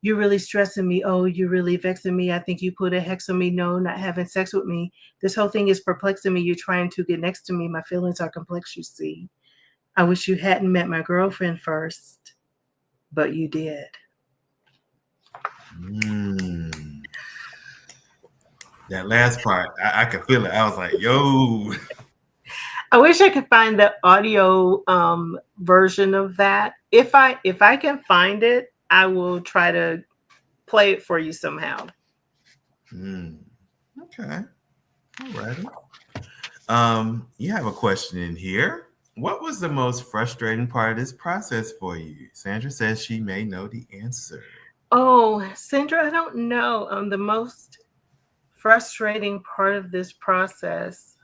You really stressing me. Oh, you really vexing me. I think you put a hex on me. No, not having sex with me. This whole thing is perplexing me. You're trying to get next to me. My feelings are complex, you see. I wish you hadn't met my girlfriend first, but you did. Mm. That last part, I could feel it. I was like, yo. I wish I could find the audio version of that. If I can find it, I will try to play it for you somehow. Okay. All righty. You have a question in here. What was the most frustrating part of this process for you? Sandra says she may know the answer. Oh, Sandra, I don't know. The most frustrating part of this process.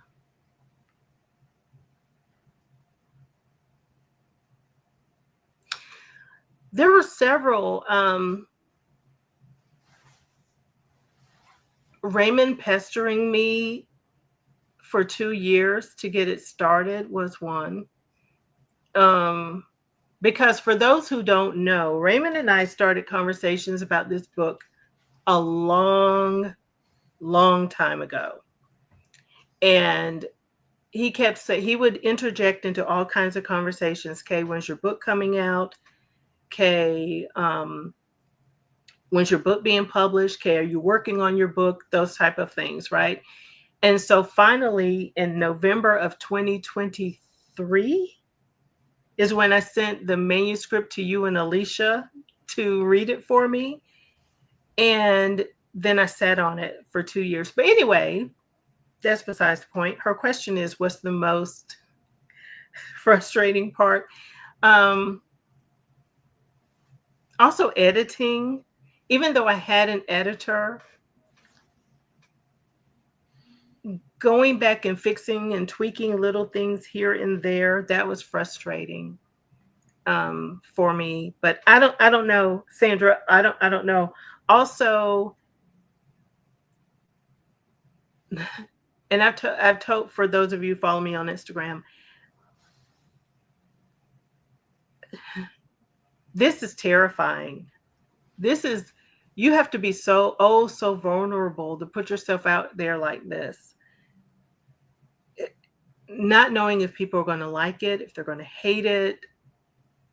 There were several. Raymond pestering me for 2 years to get it started was one. Because for those who don't know, Raymond and I started conversations about this book a long, long time ago. And he kept saying, he would interject into all kinds of conversations. Kay, when's your book coming out? Kay, When's your book being published? Okay, are you working on your book? Those type of things, right? And so finally, in November of 2023 is when I sent the manuscript to you and Alicia to read it for me. And then I sat on it for 2 years. But anyway, that's besides the point. Her question is, what's the most frustrating part? Also editing. Even though I had an editor, going back and fixing and tweaking little things here and there, that was frustrating for me. But I don't know, Sandra. I don't know. Also, and I've told, for those of you who follow me on Instagram, this is terrifying. This is, you have to be so vulnerable to put yourself out there like this. Not knowing if people are going to like it, if they're going to hate it.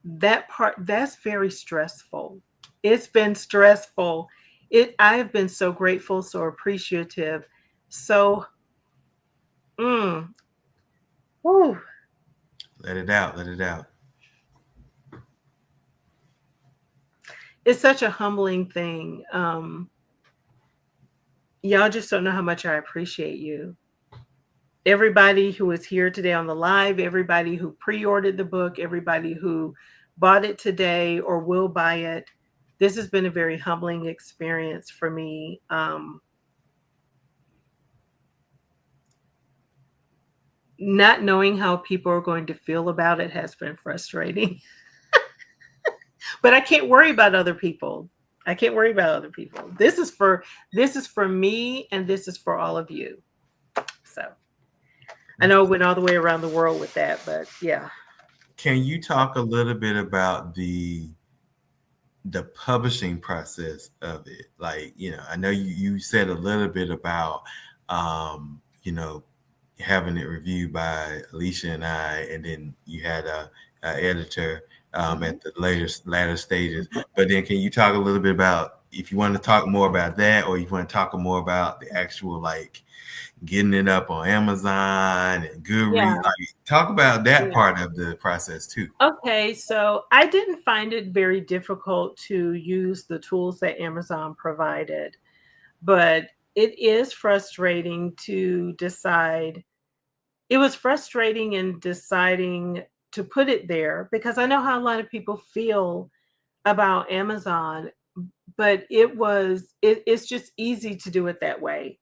That part, that's very stressful. It's been stressful. I have been so grateful, so appreciative. So, whew. Let it out. Let it out. It's such a humbling thing. Y'all just don't know how much I appreciate you. Everybody who is here today on the live, everybody who pre-ordered the book, everybody who bought it today or will buy it. This has been a very humbling experience for me. Not knowing how people are going to feel about it has been frustrating. But I can't worry about other people. I can't worry about other people. This is for me, and this is for all of you. So I know it went all the way around the world with that, but yeah. Can you talk a little bit about the publishing process of it? Like, I know you said a little bit about, having it reviewed by Alicia and I, and then you had a editor at the latter stages. But then can you talk a little bit about, if you want to talk more about that, or you want to talk more about the actual, like, getting it up on Amazon and Goodreads? Yeah. Like, talk about that part of the process too. Okay, so I didn't find it very difficult to use the tools that Amazon provided, but it is frustrating to decide. It was frustrating in deciding to put it there because I know how a lot of people feel about Amazon, but it's just easy to do it that way.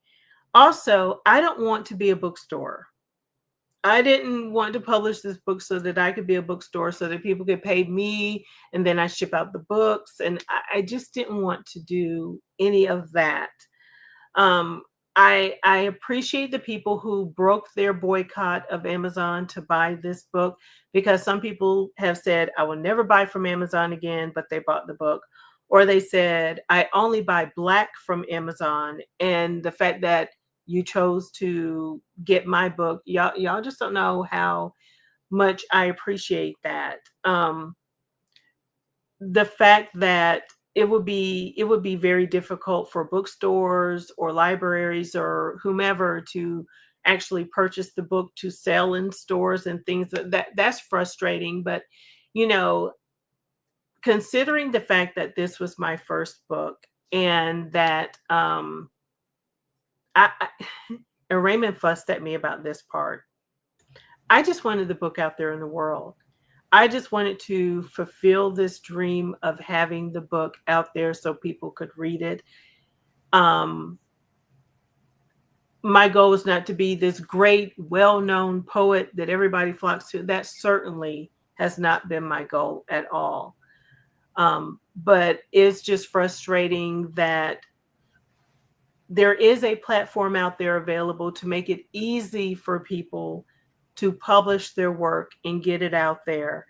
Also, I don't want to be a bookstore. I didn't want to publish this book so that I could be a bookstore, so that people could pay me and then I ship out the books. And I just didn't want to do any of that. I appreciate the people who broke their boycott of Amazon to buy this book, because some people have said, I will never buy from Amazon again, but they bought the book. Or they said, I only buy Black from Amazon. And the fact that you chose to get my book, y'all just don't know how much I appreciate that. The fact that it would be very difficult for bookstores or libraries or whomever to actually purchase the book to sell in stores and things that's frustrating. But considering the fact that this was my first book, and that and Raymond fussed at me about this part. I just wanted the book out there in the world. I just wanted to fulfill this dream of having the book out there so people could read it. My goal is not to be this great, well-known poet that everybody flocks to. That certainly has not been my goal at all. But it's just frustrating that there is a platform out there available to make it easy for people to publish their work and get it out there.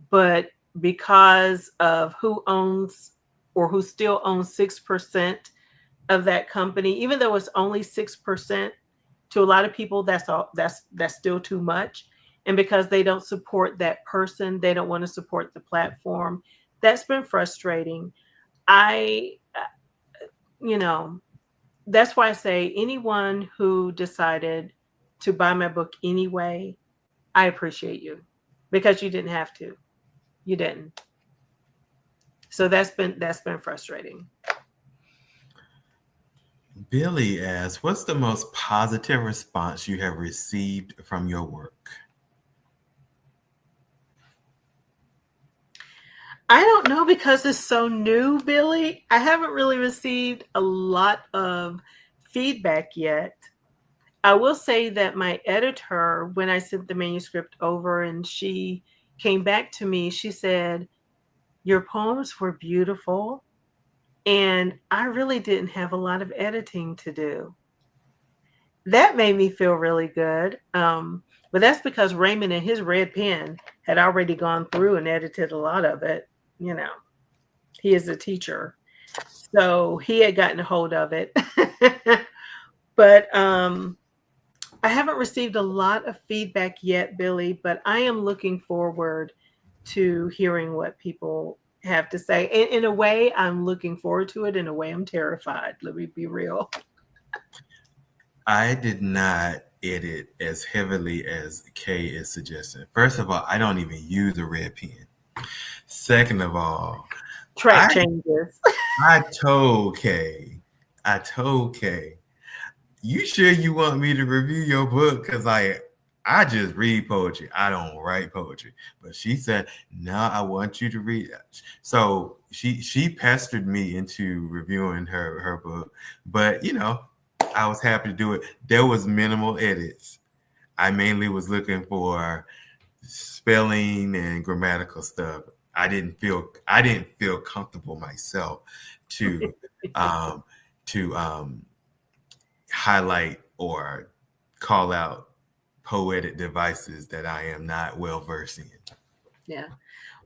But because of who owns, or who still owns 6% of that company, even though it's only 6%, to a lot of people, that's still too much. And because they don't support that person, they don't want to support the platform. That's been frustrating. I, you know, that's why I say anyone who decided to buy my book anyway, I appreciate you because you didn't have to. You didn't. So that's been frustrating. Billy asks, what's the most positive response you have received from your work? I don't know because it's so new, Billy. I haven't really received a lot of feedback yet. I will say that my editor, when I sent the manuscript over and she came back to me, she said, your poems were beautiful. And I really didn't have a lot of editing to do. That made me feel really good. But that's because Raymond and his red pen had already gone through and edited a lot of it. You know, he is a teacher. So he had gotten a hold of it. But I haven't received a lot of feedback yet, Billy, but I am looking forward to hearing what people have to say. In a way, I'm looking forward to it. In a way, I'm terrified. Let me be real. I did not edit as heavily as Kay is suggesting. First of all, I don't even use a red pen. Second of all, Track changes. I told Kay, you sure you want me to review your book? Because I just read poetry. I don't write poetry. But she said, no, I want you to read it. So she pestered me into reviewing her book. But, I was happy to do it. There was minimal edits. I mainly was looking for spelling and grammatical stuff. I didn't feel comfortable myself to highlight or call out poetic devices that I am not well versed in. Yeah.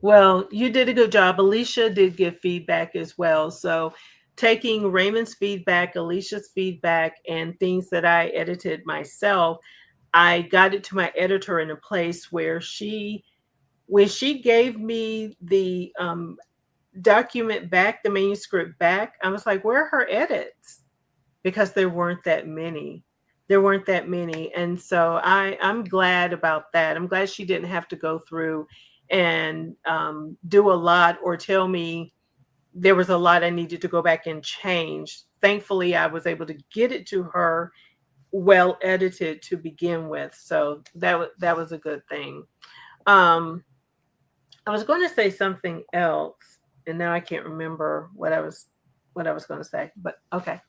Well, you did a good job. Alicia did give feedback as well. So taking Raymond's feedback, Alicia's feedback, and things that I edited myself, I got it to my editor in a place where when she gave me the document back, the manuscript back, I was like, where are her edits? Because there weren't that many. And so I'm glad about that. I'm glad she didn't have to go through and do a lot or tell me there was a lot I needed to go back and change. Thankfully, I was able to get it to her well edited to begin with. So that was a good thing. I was going to say something else, and now I can't remember what I was going to say, but okay.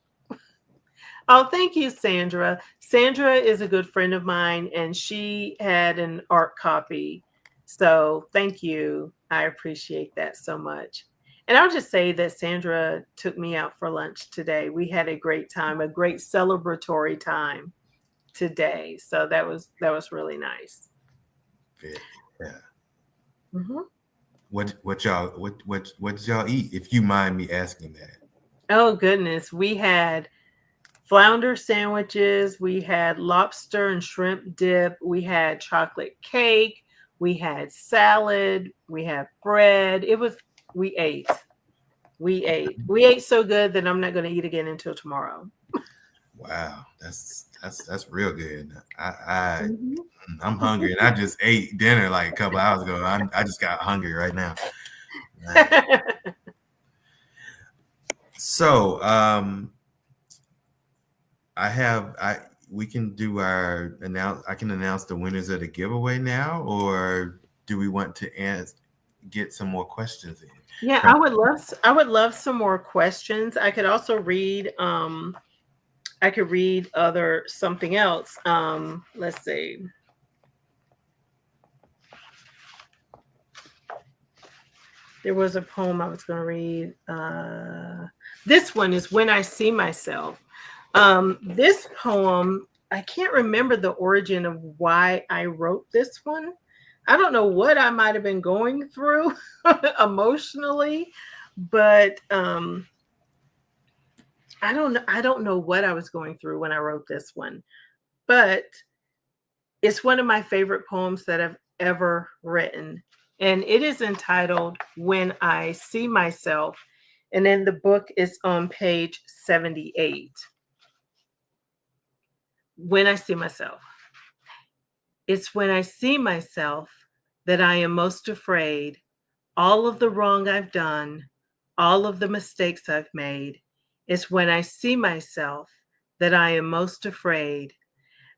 Oh, thank you, Sandra. Sandra is a good friend of mine, and she had an art copy. So thank you. I appreciate that so much. And I'll just say that Sandra took me out for lunch today. We had a great time, a great celebratory time today. So that was really nice. Yeah. Mm-hmm. What did y'all eat? If you mind me asking that. Oh goodness, we had flounder sandwiches, we had lobster and shrimp dip, we had chocolate cake, we had salad, we had bread. We ate. We ate so good that I'm not going to eat again until tomorrow. Wow, that's real good. I'm hungry, and I just ate dinner like a couple hours ago. I just got hungry right now. So, we can do I can announce the winners of the giveaway now, or do we want to get some more questions in? Yeah, I would love some more questions. I could also read something else. Let's see. There was a poem I was going to read. This one is When I See Myself. This poem, I can't remember the origin of why I wrote this one. I don't know what I might have been going through emotionally, but I don't know what I was going through when I wrote this one. But it's one of my favorite poems that I've ever written. And it is entitled When I See Myself. And then the book is on page 78. When I see myself. It's when I see myself that I am most afraid. All of the wrong I've done, all of the mistakes I've made. It's when I see myself that I am most afraid.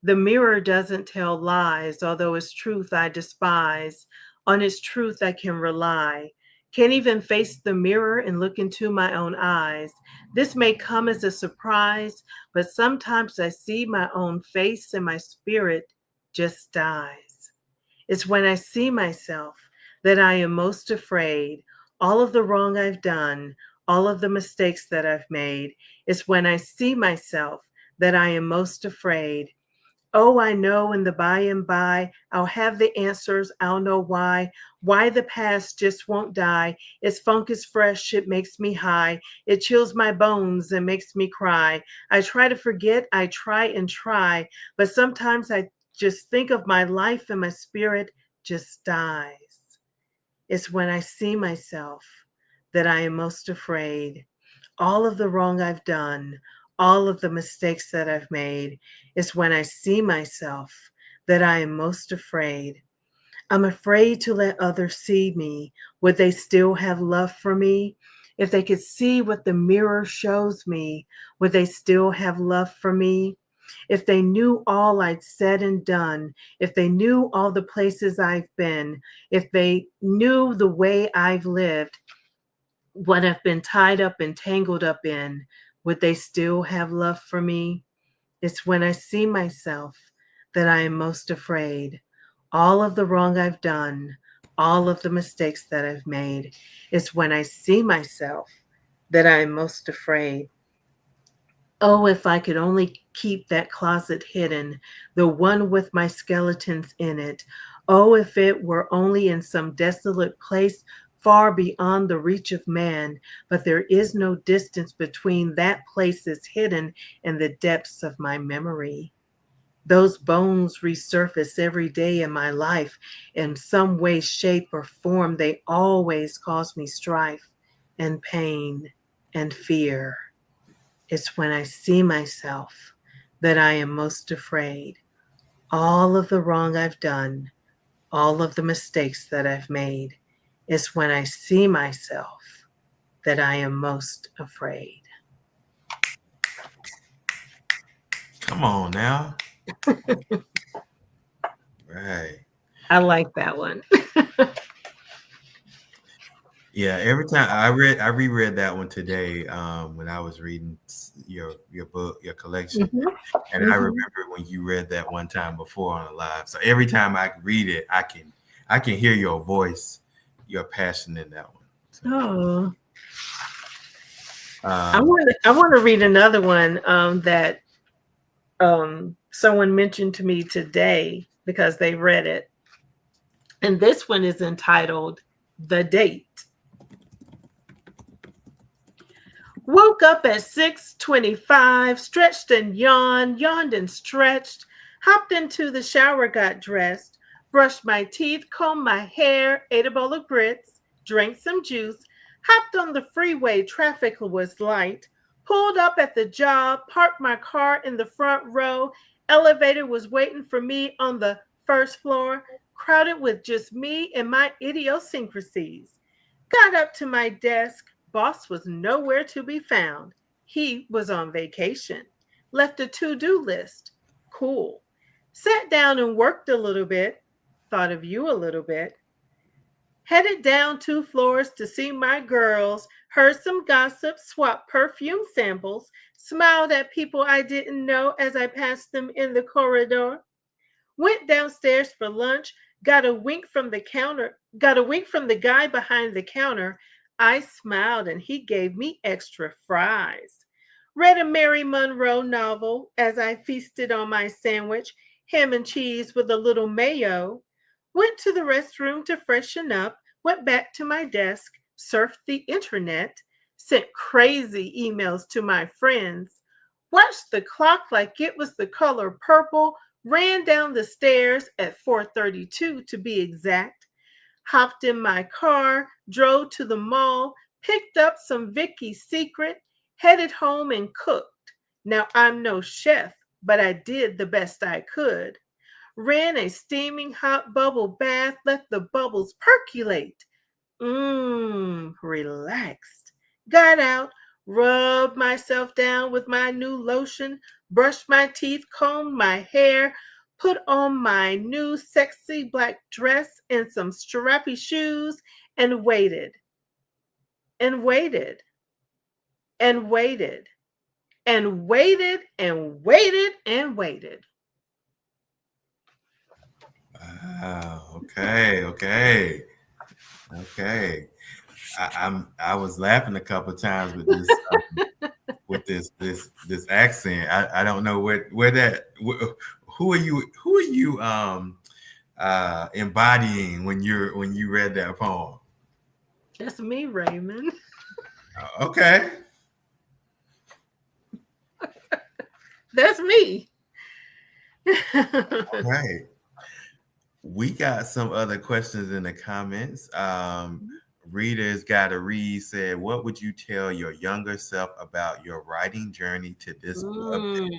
The mirror doesn't tell lies, although its truth I despise. On its truth I can rely. Can't even face the mirror and look into my own eyes. This may come as a surprise, but sometimes I see my own face and my spirit just dies. It's when I see myself that I am most afraid. All of the wrong I've done, all of the mistakes that I've made. It's when I see myself that I am most afraid. Oh, I know in the by and by, I'll have the answers. I'll know why the past just won't die. Its funk is fresh. It makes me high. It chills my bones and makes me cry. I try to forget. I try and try. But sometimes I just think of my life and my spirit just dies. It's when I see myself that I am most afraid. All of the wrong I've done, all of the mistakes that I've made, is when I see myself that I am most afraid. I'm afraid to let others see me. Would they still have love for me? If they could see what the mirror shows me, would they still have love for me? If they knew all I'd said and done, if they knew all the places I've been, if they knew the way I've lived, what I've been tied up and tangled up in, would they still have love for me? It's when I see myself that I am most afraid. All of the wrong I've done, all of the mistakes that I've made, it's when I see myself that I am most afraid. Oh, if I could only keep that closet hidden, the one with my skeletons in it. Oh, if it were only in some desolate place far beyond the reach of man, but there is no distance between that place is hidden in the depths of my memory. Those bones resurface every day in my life in some way, shape, or form. They always cause me strife and pain and fear. It's when I see myself that I am most afraid. All of the wrong I've done, all of the mistakes that I've made, it's when I see myself that I am most afraid. Come on now. Right. I like that one. Yeah, every time I reread that one today when I was reading your book, your collection, Mhm, and I mhm. remember when you read that one time before on a live. So every time I read it, I can hear your voice, your passion in that one. So, Oh, um, I want to read another one that someone mentioned to me today because they read it. And this one is entitled The Date. Woke up at 6:25, stretched and yawned and stretched, hopped into the shower, got dressed, brushed my teeth, combed my hair, ate a bowl of grits, drank some juice, hopped on the freeway, traffic was light, pulled up at the job, parked my car in the front row, elevator was waiting for me on the first floor, crowded with just me and my idiosyncrasies. Got up to my desk. Boss was nowhere to be found. He was on vacation. Left a to do list. Cool. Sat down and worked a little bit. Thought of you a little bit. Headed down 2 floors to see my girls. Heard some gossip, swapped perfume samples. Smiled at people I didn't know as I passed them in the corridor. Went downstairs for lunch, got a wink from the guy behind the counter. I smiled and he gave me extra fries. Read a Mary Monroe novel as I feasted on my sandwich, ham and cheese with a little mayo. Went to the restroom to freshen up, went back to my desk, surfed the internet, sent crazy emails to my friends, watched the clock like it was the color purple, ran down the stairs at 4:32 to be exact, hopped in my car, drove to the mall, picked up some Vicky's Secret, headed home and cooked. Now I'm no chef, but I did the best I could. Ran a steaming hot bubble bath, let the bubbles percolate. Relaxed. Got out, rubbed myself down with my new lotion, brushed my teeth, combed my hair, put on my new sexy black dress and some strappy shoes, and waited, and waited, and waited, and waited, and waited, and waited. Wow. Okay. I was laughing a couple of times with this this accent. I don't know where that who are you embodying when you read that poem? That's me, Raymond. Okay. That's me. Right. We got some other questions in the comments. Readers Gotta Read said, "What would you tell your younger self about your writing journey to this book?"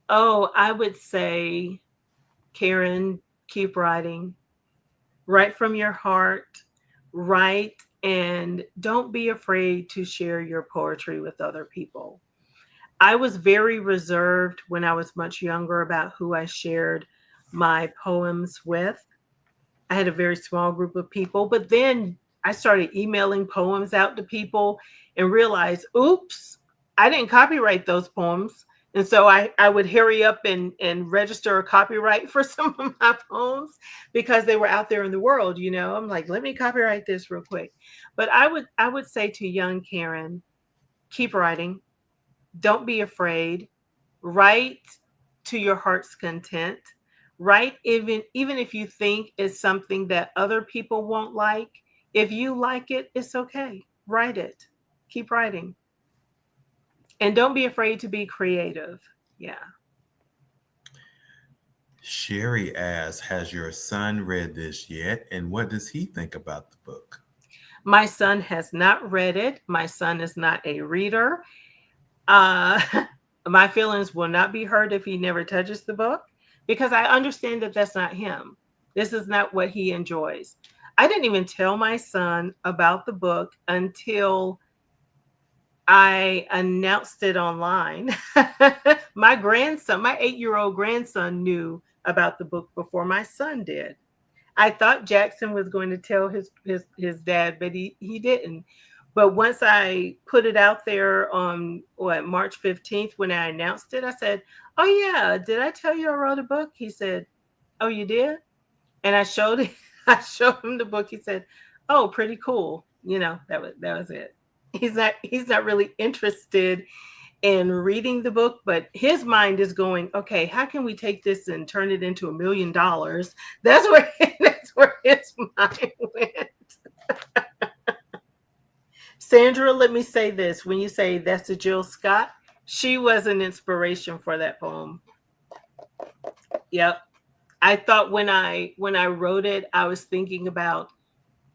Oh, I would say, Karen, keep writing. Write from your heart. Write, and don't be afraid to share your poetry with other people. I was very reserved when I was much younger about who I shared my poems with. I had a very small group of people, but then I started emailing poems out to people and realized, oops, I didn't copyright those poems. And so I would hurry up and register a copyright for some of my poems because they were out there in the world, you know. I'm like, let me copyright this real quick. But I would say to young Karen, keep writing. Don't be afraid. Write to your heart's content. Write even if you think it's something that other people won't like. If you like it, it's okay. Write it. Keep writing. And don't be afraid to be creative. Yeah. Sherry asks, "Has your son read this yet, and what does he think about the book?" My son has not read it. My son is not a reader. Uh, my feelings will not be hurt if he never touches the book because I understand that that's not him. This is not what he enjoys. I didn't even tell my son about the book until I announced it online. My grandson, my 8-year-old grandson, knew about the book before my son did. I thought Jackson was going to tell his dad, but he didn't. But once I put it out there on March 15th when I announced it, I said, "Oh yeah, did I tell you I wrote a book?" He said, "Oh, you did?" And I showed him, I showed him the book. He said, "Oh, pretty cool." You know, that was it. He's not really interested in reading the book, but his mind is going, okay, how can we take this and turn it into $1 million? That's where that's where his mind went. Sandra, let me say this. When you say that's a Jill Scott, she was an inspiration for that poem. Yep. I thought when I wrote it, I was thinking about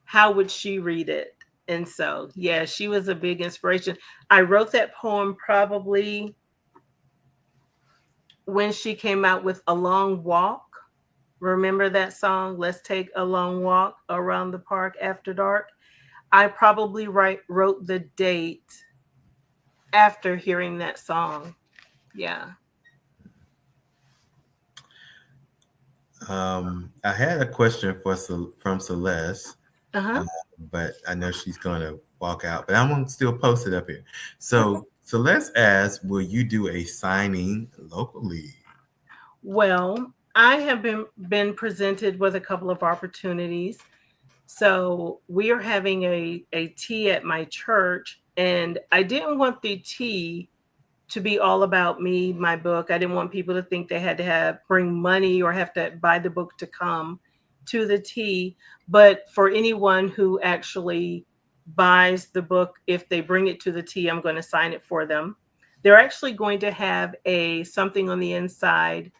how would she read it? And so, yeah, she was a big inspiration. I wrote that poem probably when she came out with A Long Walk. Remember that song? Let's take a long walk around the park after dark. I probably wrote the date after hearing that song. Yeah. I had a question from Celeste, Uh-huh. but I know she's going to walk out. But I'm going to still post it up here. So Celeste asks, "Will you do a signing locally?" Well, I have been presented with a couple of opportunities. So we are having a tea at my church, and I didn't want the tea to be all about me, my book. I didn't want people to think they had to bring money or have to buy the book to come to the tea. But for anyone who actually buys the book, if they bring it to the tea, I'm going to sign it for them. They're actually going to have a something on the inside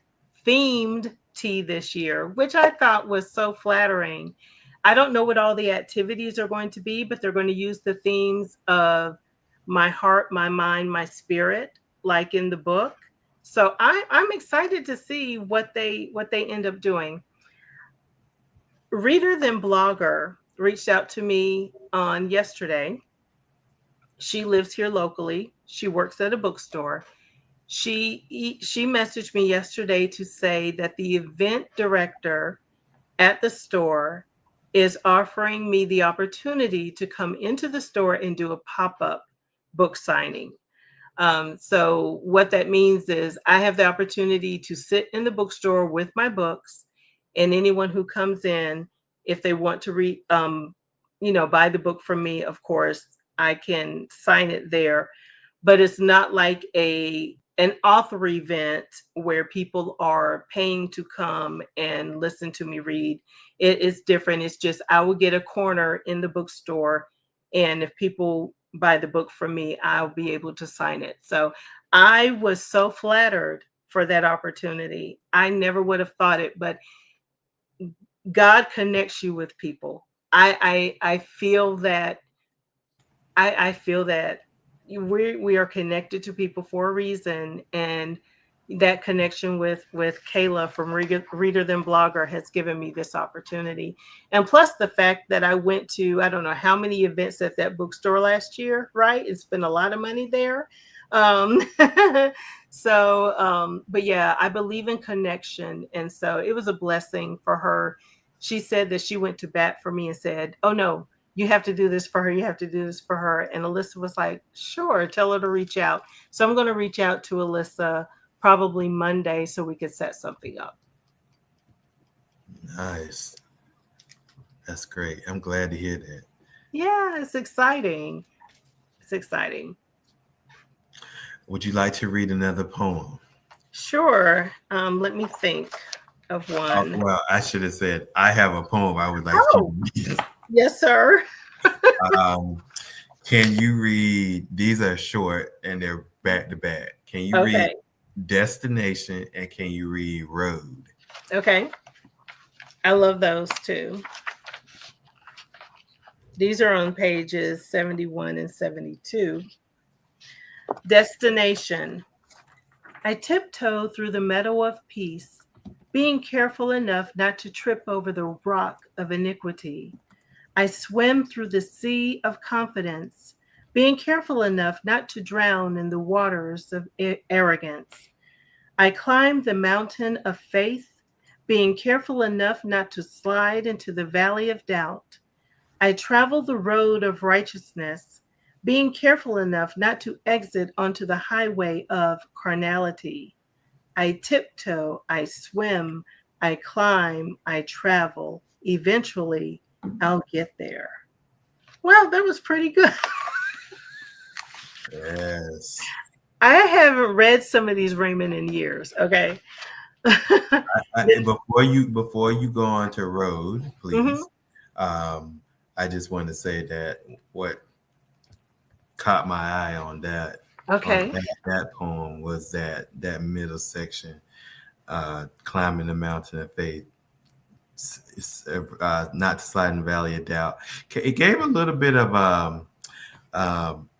themed tea this year, which I thought was so flattering. I don't know what all the activities are going to be, but they're going to use the themes of my heart, my mind, my spirit, like in the book. So I'm excited to see what they end up doing. Reader Than Blogger reached out to me on yesterday. She lives here locally. She works at a bookstore. She messaged me yesterday to say that the event director at the store is offering me the opportunity to come into the store and do a pop-up book signing. So what that means is I have the opportunity to sit in the bookstore with my books, and anyone who comes in, if they want to read, buy the book from me, of course, I can sign it there. But it's not like an author event where people are paying to come and listen to me read. It is different. It's just I will get a corner in the bookstore, and if people buy the book from me, I'll be able to sign it. So I was so flattered for that opportunity. I never would have thought it, but God connects you with people. I feel that I feel that we are connected to people for a reason, and that connection with Kayla from Reader Than Blogger has given me this opportunity. And plus the fact that I went to, I don't know how many events at that bookstore last year, right? It's been a lot of money there. Um, but yeah, I believe in connection. And so it was a blessing for her. She said that she went to bat for me and said, "Oh no, you have to do this for her. You have to do this for her." And Alyssa was like, "Sure, tell her to reach out." So I'm going to reach out to Alyssa probably Monday so we could set something up. Nice. That's great. I'm glad to hear that. Yeah, it's exciting. It's exciting. Would you like to read another poem? Sure. Let me think of one. Well, I should have said I have a poem I would like to read. Yes, sir. Can you read? These are short and they're back to back. Can you read Destination and can you read Road? Okay. I love those too. These are on pages 71 and 72. Destination. I tiptoe through the meadow of peace, being careful enough not to trip over the rock of iniquity. I swim through the sea of confidence, being careful enough not to drown in the waters of arrogance. I climb the mountain of faith, being careful enough not to slide into the valley of doubt. I travel the road of righteousness, being careful enough not to exit onto the highway of carnality. I tiptoe, I swim, I climb, I travel. Eventually, I'll get there. Well, that was pretty good. Yes. I haven't read some of these, Raymond, in years. Okay. Before you go on to Road, please. Mm-hmm. I just want to say that what caught my eye on that. Okay. That poem was that middle section, climbing the mountain of faith. Not to slide in the valley of doubt. It gave a little bit of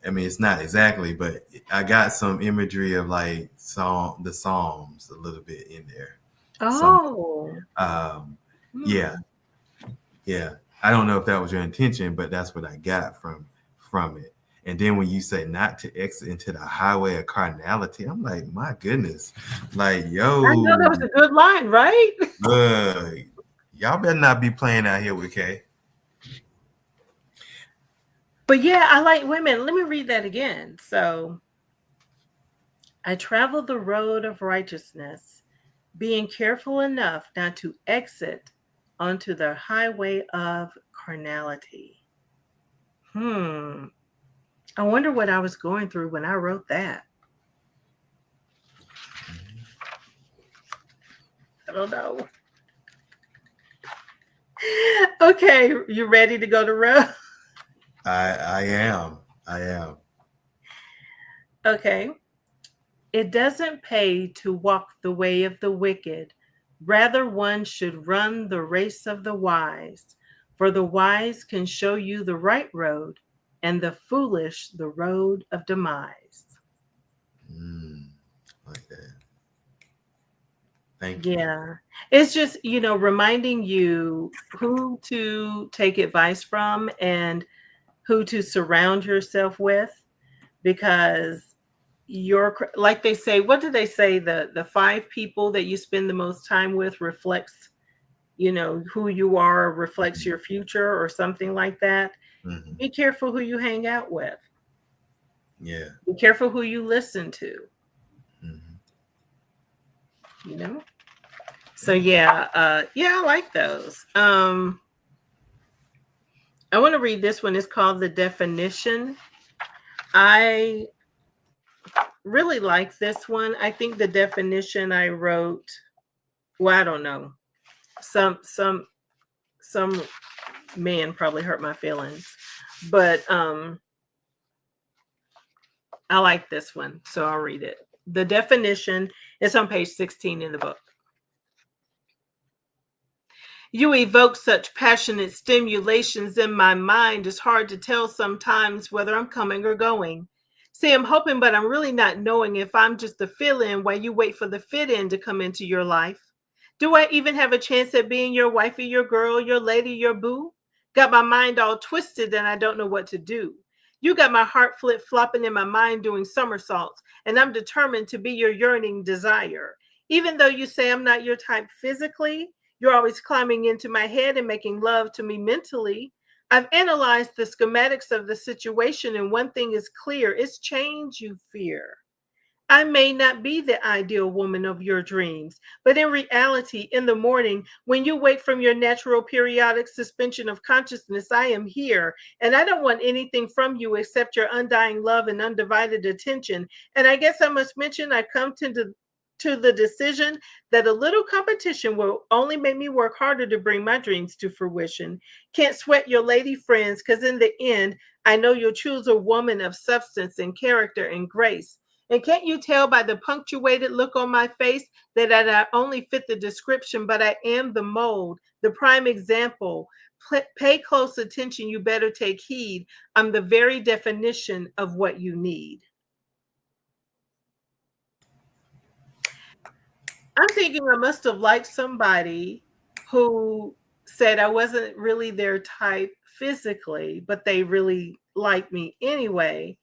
I mean, it's not exactly, but I got some imagery of like the Psalms a little bit in there. Oh. Yeah. I don't know if that was your intention, but that's what I got from it. And then when you say not to exit into the highway of carnality, I'm like, my goodness, like, yo. I know that was a good line, right? Y'all better not be playing out here with Kay. But yeah, I like women. Let me read that again. So, I travel the road of righteousness, being careful enough not to exit onto the highway of carnality. I wonder what I was going through when I wrote that. I don't know. Okay, you ready to go to Road? I am. Okay. It doesn't pay to walk the way of the wicked. Rather, one should run the race of the wise. For the wise can show you the right road, and the foolish the road of demise. Like that. Thank you. Yeah. It's just, reminding you who to take advice from and who to surround yourself with, because like they say, what do they say? The five people that you spend the most time with reflects, who you are, reflects your future, or something like that. Mm-hmm. Be careful who you hang out with. Yeah. Be careful who you listen to. Mm-hmm. So yeah, I like those. I want to read this one. It's called The Definition. I really like this one. I think the definition I wrote, well, I don't know. Some man probably hurt my feelings. But I like this one, so I'll read it. The definition is on page 16 in the book. You evoke such passionate stimulations in my mind, it's hard to tell sometimes whether I'm coming or going. See, I'm hoping, but I'm really not knowing if I'm just a fill-in while you wait for the fit-in to come into your life. Do I even have a chance at being your wifey, your girl, your lady, your boo? Got my mind all twisted and I don't know what to do. You got my heart flip-flopping in my mind doing somersaults, and I'm determined to be your yearning desire. Even though you say I'm not your type physically, you're always climbing into my head and making love to me mentally. I've analyzed the schematics of the situation, and one thing is clear: it's change you fear. I may not be the ideal woman of your dreams, but in reality, in the morning, when you wake from your natural periodic suspension of consciousness, I am here, and I don't want anything from you except your undying love and undivided attention. And I guess I must mention I come to the decision that a little competition will only make me work harder to bring my dreams to fruition. Can't sweat your lady friends, because in the end, I know you'll choose a woman of substance and character and grace. And can't you tell by the punctuated look on my face that I not only fit the description, but I am the mold, the prime example? Pay close attention, you better take heed. I'm the very definition of what you need. I'm thinking I must have liked somebody who said I wasn't really their type physically, but they really liked me anyway.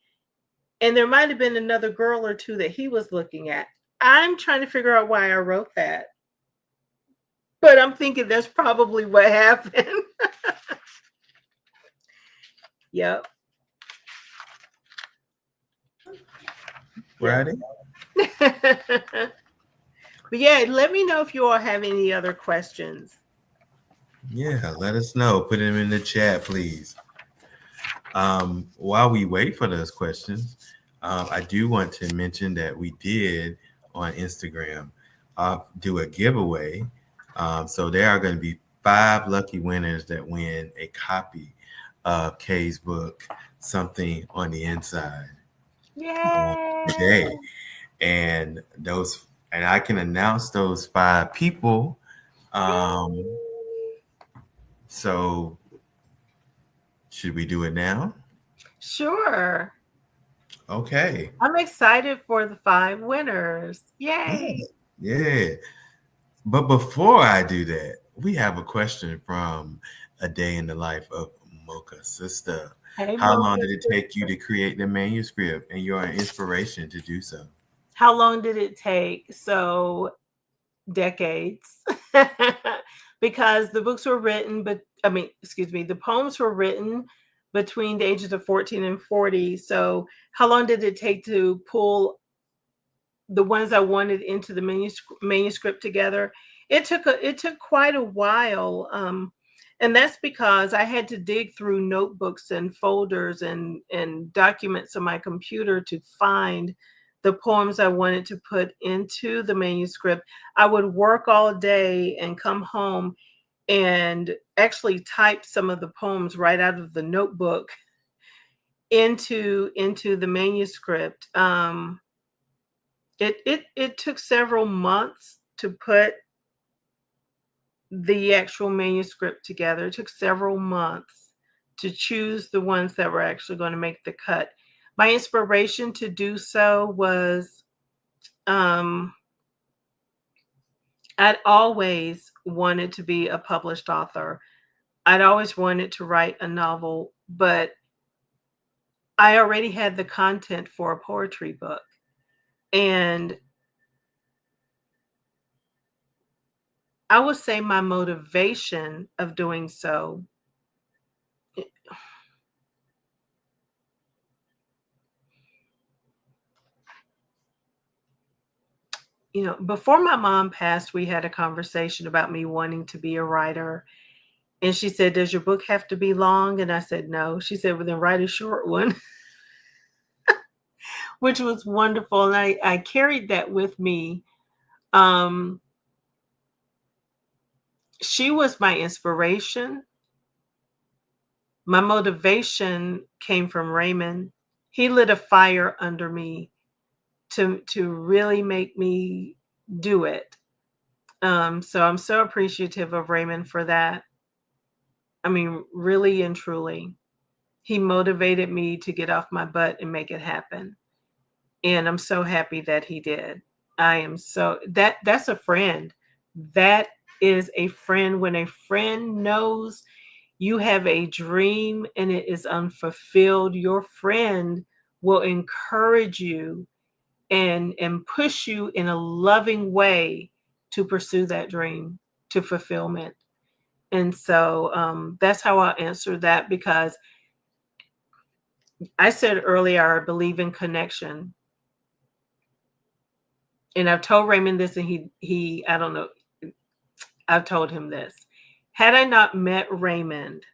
And there might have been another girl or two that he was looking at. I'm trying to figure out why I wrote that. But I'm thinking that's probably what happened. Yep. Friday? But yeah, let me know if you all have any other questions. Yeah, let us know. Put them in the chat, please. While we wait for those questions, I do want to mention that we did on Instagram do a giveaway. So there are going to be 5 lucky winners that win a copy of Kay's book, Something on the Inside. Yay! Today. And I can announce those 5 people. So should we do it now? Sure. Okay. I'm excited for the 5 winners. Yay. Yeah. But before I do that, we have a question from A Day in the Life of Mocha Sister. Hey, How Mocha long did it Sister. take you to create the manuscript and your inspiration to do so? How long did it take? So decades. Because the books were written, the poems were written between the ages of 14 and 40. So how long did it take to pull the ones I wanted into the manuscript together? It took quite a while. And that's because I had to dig through notebooks and folders and documents on my computer to find the poems I wanted to put into the manuscript. I would work all day and come home and actually type some of the poems right out of the notebook into the manuscript. It took several months to put the actual manuscript together. It took several months to choose the ones that were actually going to make the cut. My inspiration to do so was I'd always wanted to be a published author. I'd always wanted to write a novel, but I already had the content for a poetry book. And I would say my motivation of doing so, before my mom passed, we had a conversation about me wanting to be a writer. And she said, "Does your book have to be long?" And I said, "No." She said, "Well, then write a short one," which was wonderful. And I carried that with me. Um, she was my inspiration. My motivation came from Raymond. He lit a fire under me to really make me do it. So I'm so appreciative of Raymond for that. I mean, really and truly, he motivated me to get off my butt and make it happen. And I'm so happy that he did. I am so that's a friend. That is a friend. When a friend knows you have a dream and it is unfulfilled, your friend will encourage you and push you in a loving way to pursue that dream to fulfillment. And so that's how I'll answer that, because I said earlier, I believe in connection. And I've told Raymond this, and he I don't know, I've told him this. Had I not met Raymond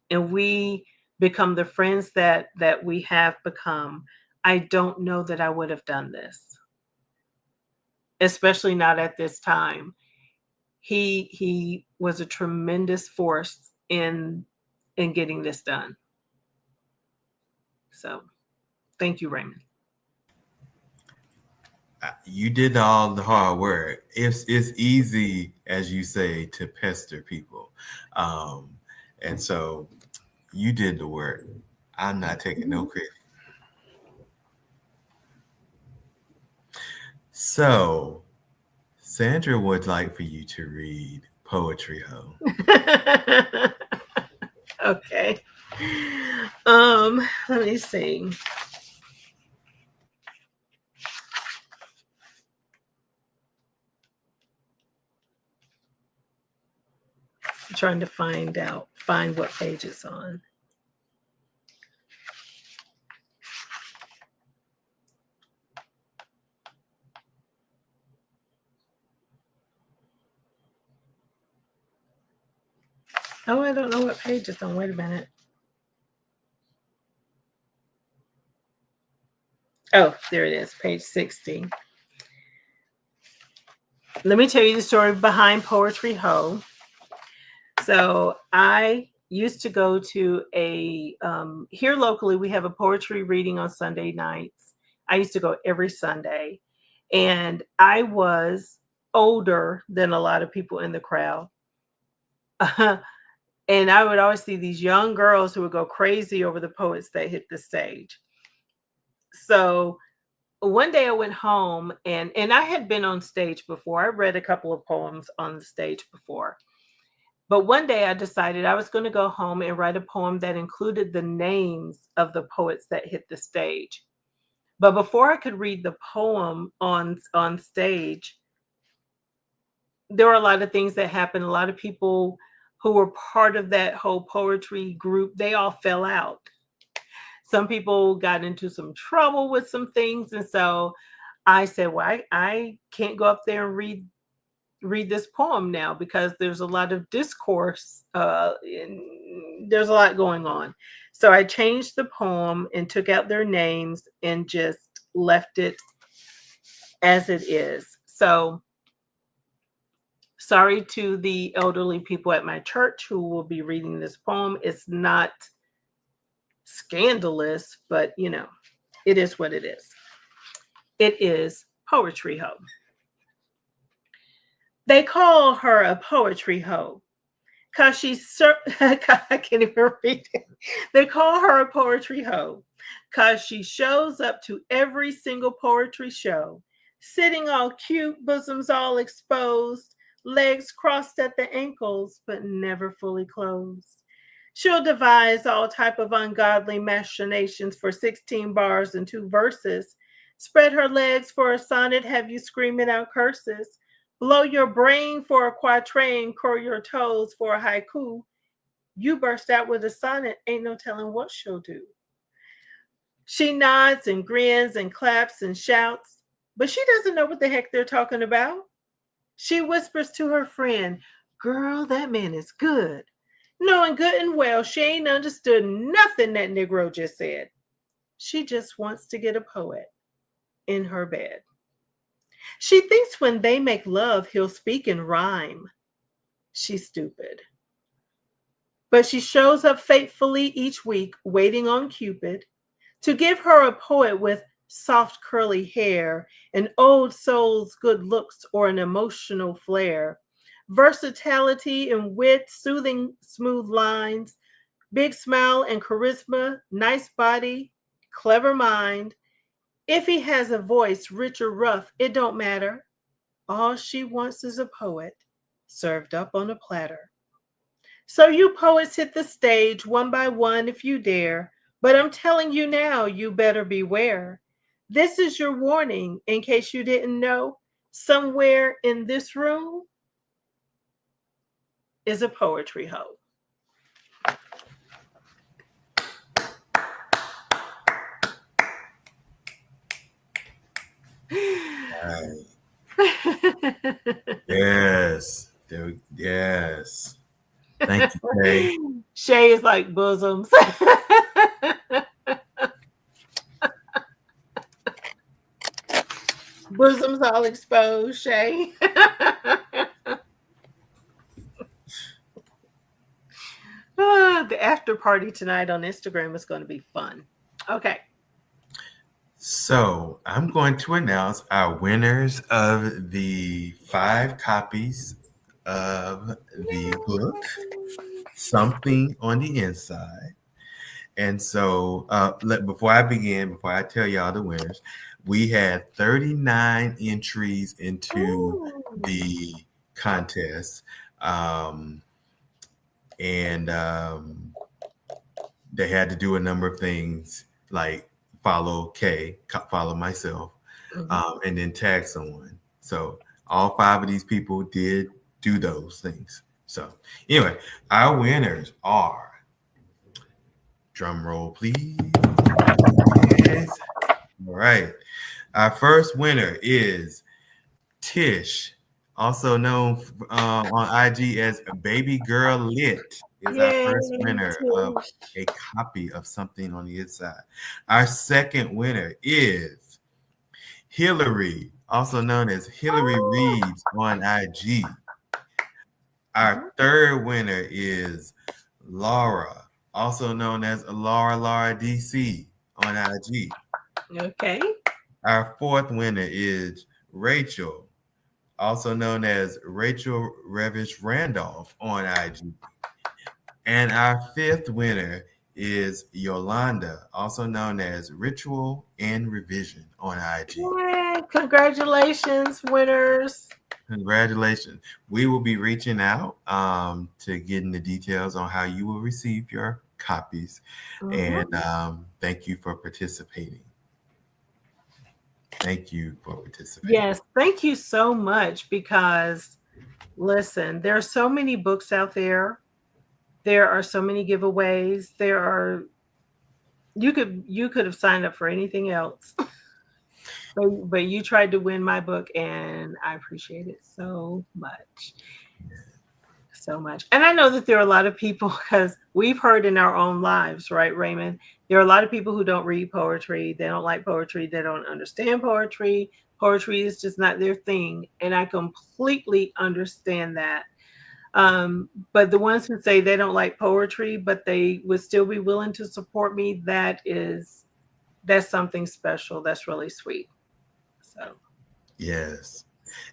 and we become the friends that we have become, I don't know that I would have done this. Especially not at this time. He was a tremendous force in getting this done. So, thank you, Raymond. You did all the hard work. It's easy, as you say, to pester people, and so you did the work. I'm not taking no credit. So, Sandra would like for you to read Poetry Ho. Okay. Let me see. I'm trying to find what page it's on. Oh, I don't know what page it's on. Wait a minute. Oh, there it is, page 60. Let me tell you the story behind Poetry Ho. So I used to go to here locally, we have a poetry reading on Sunday nights. I used to go every Sunday. And I was older than a lot of people in the crowd. And I would always see these young girls who would go crazy over the poets that hit the stage. So one day I went home and I had been on stage before. I read a couple of poems on the stage before. But one day I decided I was going to go home and write a poem that included the names of the poets that hit the stage. But before I could read the poem on stage, there were a lot of things that happened. A lot of people who were part of that whole poetry group, they all fell out. Some people got into some trouble with some things. And so I said, well, I can't go up there and read this poem now because there's a lot of discourse. There's a lot going on. So I changed the poem and took out their names and just left it as it is. So sorry to the elderly people at my church who will be reading this poem. It's not scandalous, but it is what it is. It is Poetry Ho. They call her a poetry hoe because I can't even read it. They call her a poetry hoe because she shows up to every single poetry show, sitting all cute, bosoms all exposed, legs crossed at the ankles, but never fully closed. She'll devise all type of ungodly machinations for 16 bars and 2 verses. Spread her legs for a sonnet, have you screaming out curses. Blow your brain for a quatrain, curl your toes for a haiku. You burst out with a sonnet, ain't no telling what she'll do. She nods and grins and claps and shouts, but she doesn't know what the heck they're talking about. She whispers to her friend, girl, that man is good. Knowing good and well she ain't understood nothing that Negro just said. She just wants to get a poet in her bed. She thinks when they make love, he'll speak in rhyme. She's stupid. But she shows up faithfully each week, waiting on Cupid to give her a poet with soft curly hair, an old soul's good looks, or an emotional flair, versatility and wit, soothing smooth lines, big smile and charisma, nice body, clever mind. If he has a voice, rich or rough, it don't matter. All she wants is a poet served up on a platter. So you poets hit the stage one by one if you dare, but I'm telling you now, you better beware. This is your warning in case you didn't know. Somewhere in this room is a poetry hoe. Right. Yes. Yes. Thank you, Shay. Shay is like bosoms. Bosoms all exposed, Shay. The after party tonight on Instagram is going to be fun. Okay. So I'm going to announce our winners of the 5 copies of the book, Something on the Inside. And so before I tell y'all the winners, we had 39 entries into the contest. And they had to do a number of things like follow Kay, follow myself, and then tag someone. So all 5 of these people did do those things. So anyway, our winners are, drum roll please. Yes. All right. Our first winner is Tish, also known on IG as Baby Girl Lit, is our first winner of a copy of Something on the Inside. Our second winner is Hillary, also known as Hillary Reeves on IG. Our third winner is Laura, also known as Laura DC on IG. Okay. Our fourth winner is Rachel, also known as Rachel Revish Randolph on IG. And our fifth winner is Yolanda, also known as Ritual and Revision on IG. Yay. Congratulations, winners. Congratulations. We will be reaching out to getting the details on how you will receive your copies. And thank you for participating. Thank you for participating. Yes, thank you so much, because listen, there are so many books out there. There are so many giveaways. You could have signed up for anything else. But you tried to win my book, and I appreciate it so much. So much. And I know that there are a lot of people, because we've heard in our own lives, right, Raymond? There are a lot of people who don't read poetry. They don't like poetry. They don't understand poetry. Poetry is just not their thing. And I completely understand that. But the ones who say they don't like poetry, but they would still be willing to support me, that's something special. That's really sweet. So yes.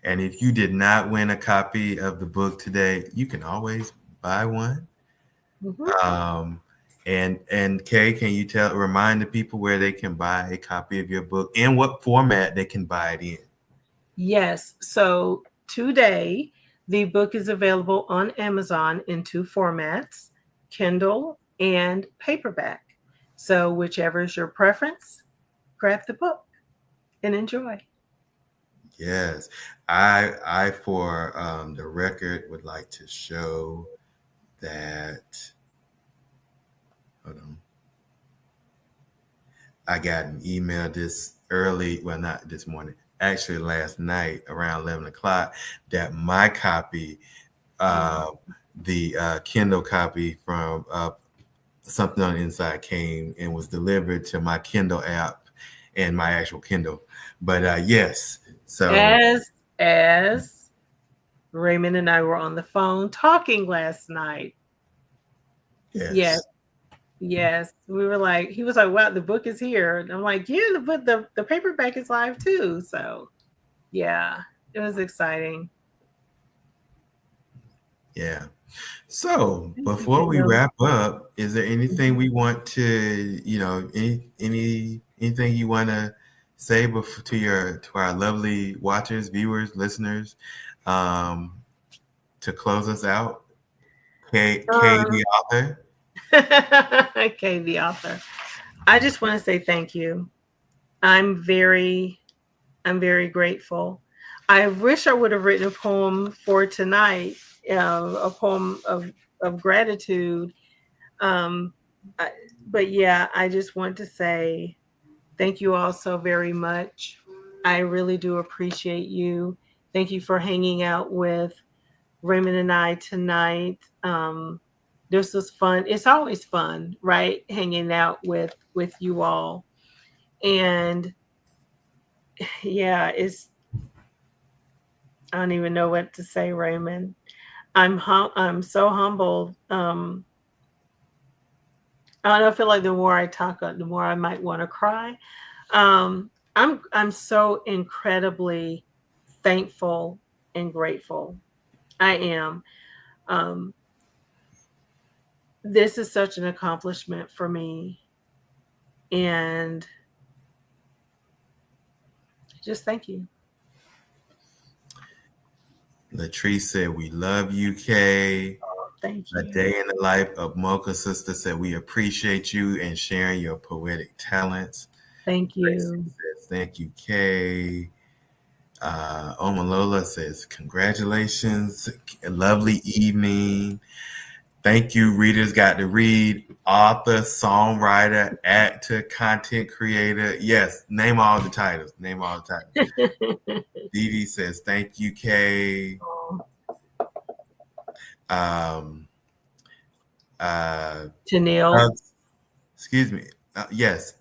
And if you did not win a copy of the book today, you can always buy one. And Kay, can you remind the people where they can buy a copy of your book and what format they can buy it in? Yes. So today, the book is available on Amazon in two formats, Kindle and paperback. So whichever is your preference, grab the book and enjoy. Yes, I for the record would like to show that. Hold on. I got an email this early, well, not this morning, actually last night around 11 o'clock, that my copy, the Kindle copy from Something on the Inside came and was delivered to my Kindle app and my actual Kindle. But yes, so as Raymond and I were on the phone talking last night. Yes. We were like, he was like, wow, the book is here. And I'm like, yeah, the paperback is live too. So yeah, it was exciting. Yeah. So before we wrap up, is there anything we want to, anything you want to say to our lovely watchers, viewers, listeners, to close us out? Kay, the author. Kay, the author. I just want to say thank you. I'm very grateful. I wish I would have written a poem for tonight, a poem of gratitude. But yeah, I just want to say thank you all so very much. I really do appreciate you. Thank you for hanging out with Raymond and I tonight. This was fun. It's always fun, right? Hanging out with you all. And yeah, I don't even know what to say, Raymond. I'm so humbled. I don't feel like the more I talk, the more I might want to cry. I'm so incredibly thankful and grateful. I am. This is such an accomplishment for me, and just thank you. Latrice said, "We love you, Kay." Thank you. A Day in the Life of Mocha Sister said, "We appreciate you and sharing your poetic talents." Thank you. Says, "Thank you, Kay." Omalola says, "Congratulations, a lovely evening." Thank you, readers got to read. Author, songwriter, actor, content creator. Yes, name all the titles. Dee Dee says, "Thank you, Kay." Tennille. Excuse me. Yes.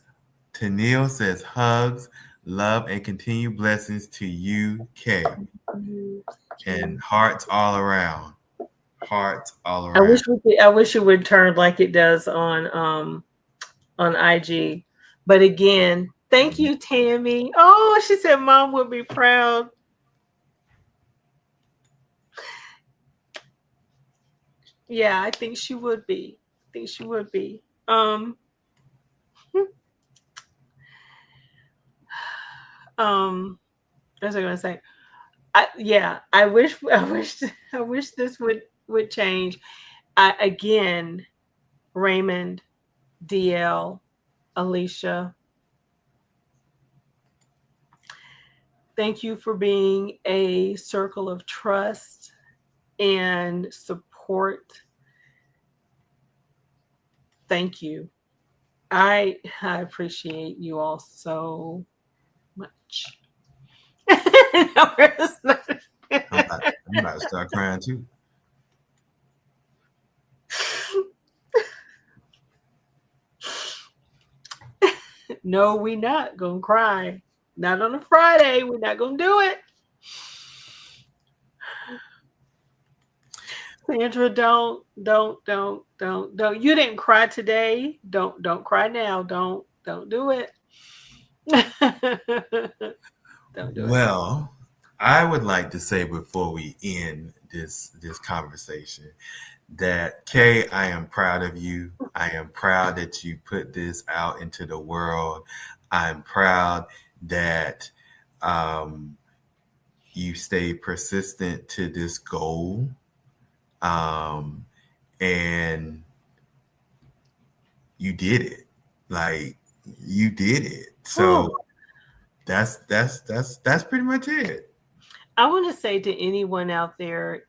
Tennille says, "Hugs, love, and continued blessings to you, Kay." And hearts all around. Hearts all around. I wish it would turn like it does on IG. But again, thank you, Tammy. Oh, she said Mom would be proud. Yeah, I think she would be. What was I gonna say? I wish this would change. Again, Raymond, DL, Alicia, thank you for being a circle of trust and support. Thank you. I appreciate you all so much. I'm about to start crying too. No, we not gonna cry. Not on a Friday. We're not gonna do it. Sandra, don't. You didn't cry today. Don't cry now. Don't do it. Don't do it. I would like to say before we end this conversation that Kay, I am proud of you. I am proud that you put this out into the world. I'm proud that um, you stayed persistent to this goal, um, and you did it. Like you did it. So Oh, that's pretty much it. I want to say to anyone out there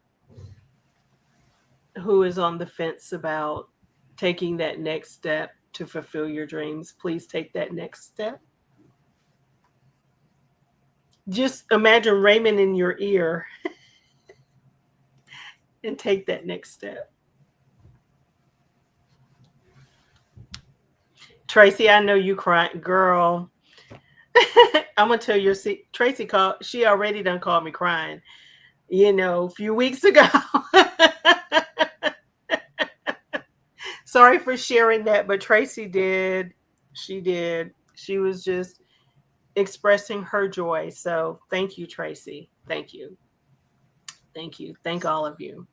who is on the fence about taking that next step to fulfill your dreams, please take that next step. Just imagine Raymond in your ear and take that next step. Tracy, I know you crying, girl. I'm gonna tell you. See, Tracy called. She already done called me crying. A few weeks ago. Sorry for sharing that, but Tracy did. She did. She was just expressing her joy. So thank you, Tracy. Thank you. Thank you. Thank all of you.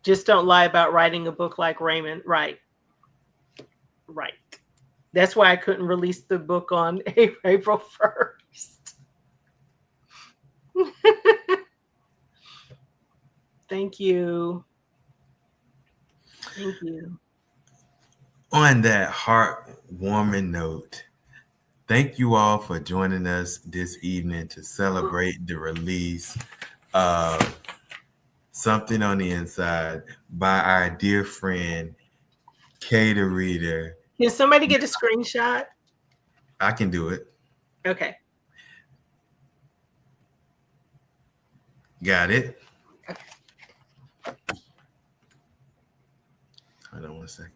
Just don't lie about writing a book like Raymond. Right. Right. That's why I couldn't release the book on April 1st. Thank you. Thank you. On that heartwarming note, thank you all for joining us this evening to celebrate the release of Something on the Inside by our dear friend, Kay the Reader. Can somebody get a screenshot? I can do it. Okay. Got it. Okay. Hold on one second.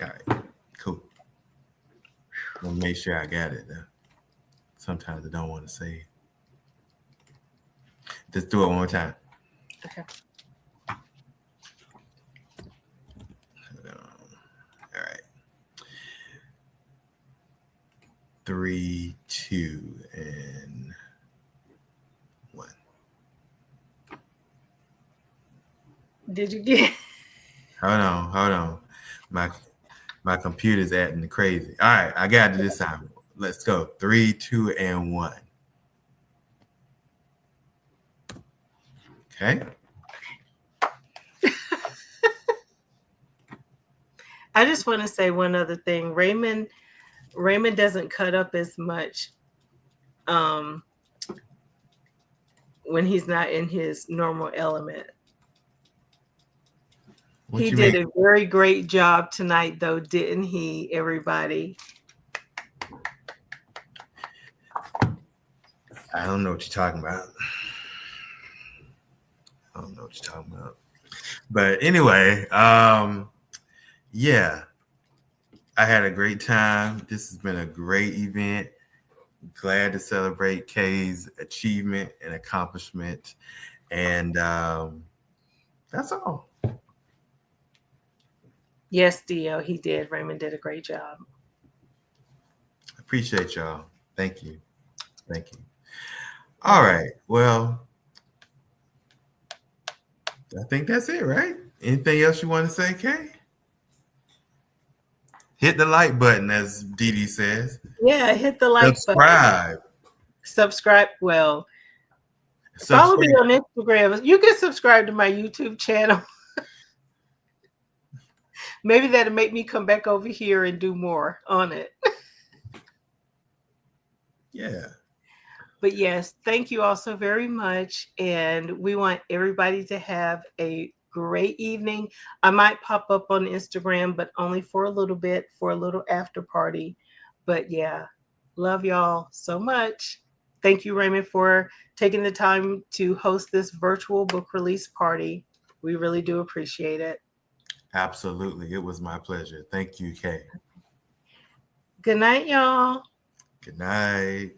All right. Cool. I'll make sure I got it though. Sometimes I don't want to say it. Just do it one more time. Okay. All right. 3, 2, and 1. Did you get? Hold on. My computer's acting crazy. All right, I got it this time. Let's go. 3, 2, and 1. Okay. I just want to say one other thing. Raymond doesn't cut up as much um, when he's not in his normal element. What He you did mean? a very great job tonight, though, didn't he, everybody? I don't know what you're talking about. I don't know what you're talking about. But anyway, yeah, I had a great time. This has been a great event. Glad to celebrate Kay's achievement and accomplishment. And that's all. Yes, Dio, he did. Raymond did a great job. Appreciate y'all. Thank you. Thank you. All right. Well, I think that's it, right? Anything else you want to say, Kay? Hit the like button, as Dee Dee says. Yeah, hit the like button. Subscribe. Well, follow me on Instagram. You can subscribe to my YouTube channel. Maybe that'll make me come back over here and do more on it. Yeah. But yes, thank you all so very much. And we want everybody to have a great evening. I might pop up on Instagram, but only for a little bit, for a little after party. But yeah, love y'all so much. Thank you, Raymond, for taking the time to host this virtual book release party. We really do appreciate it. Absolutely. It was my pleasure. Thank you, Kay. Good night, y'all. Good night.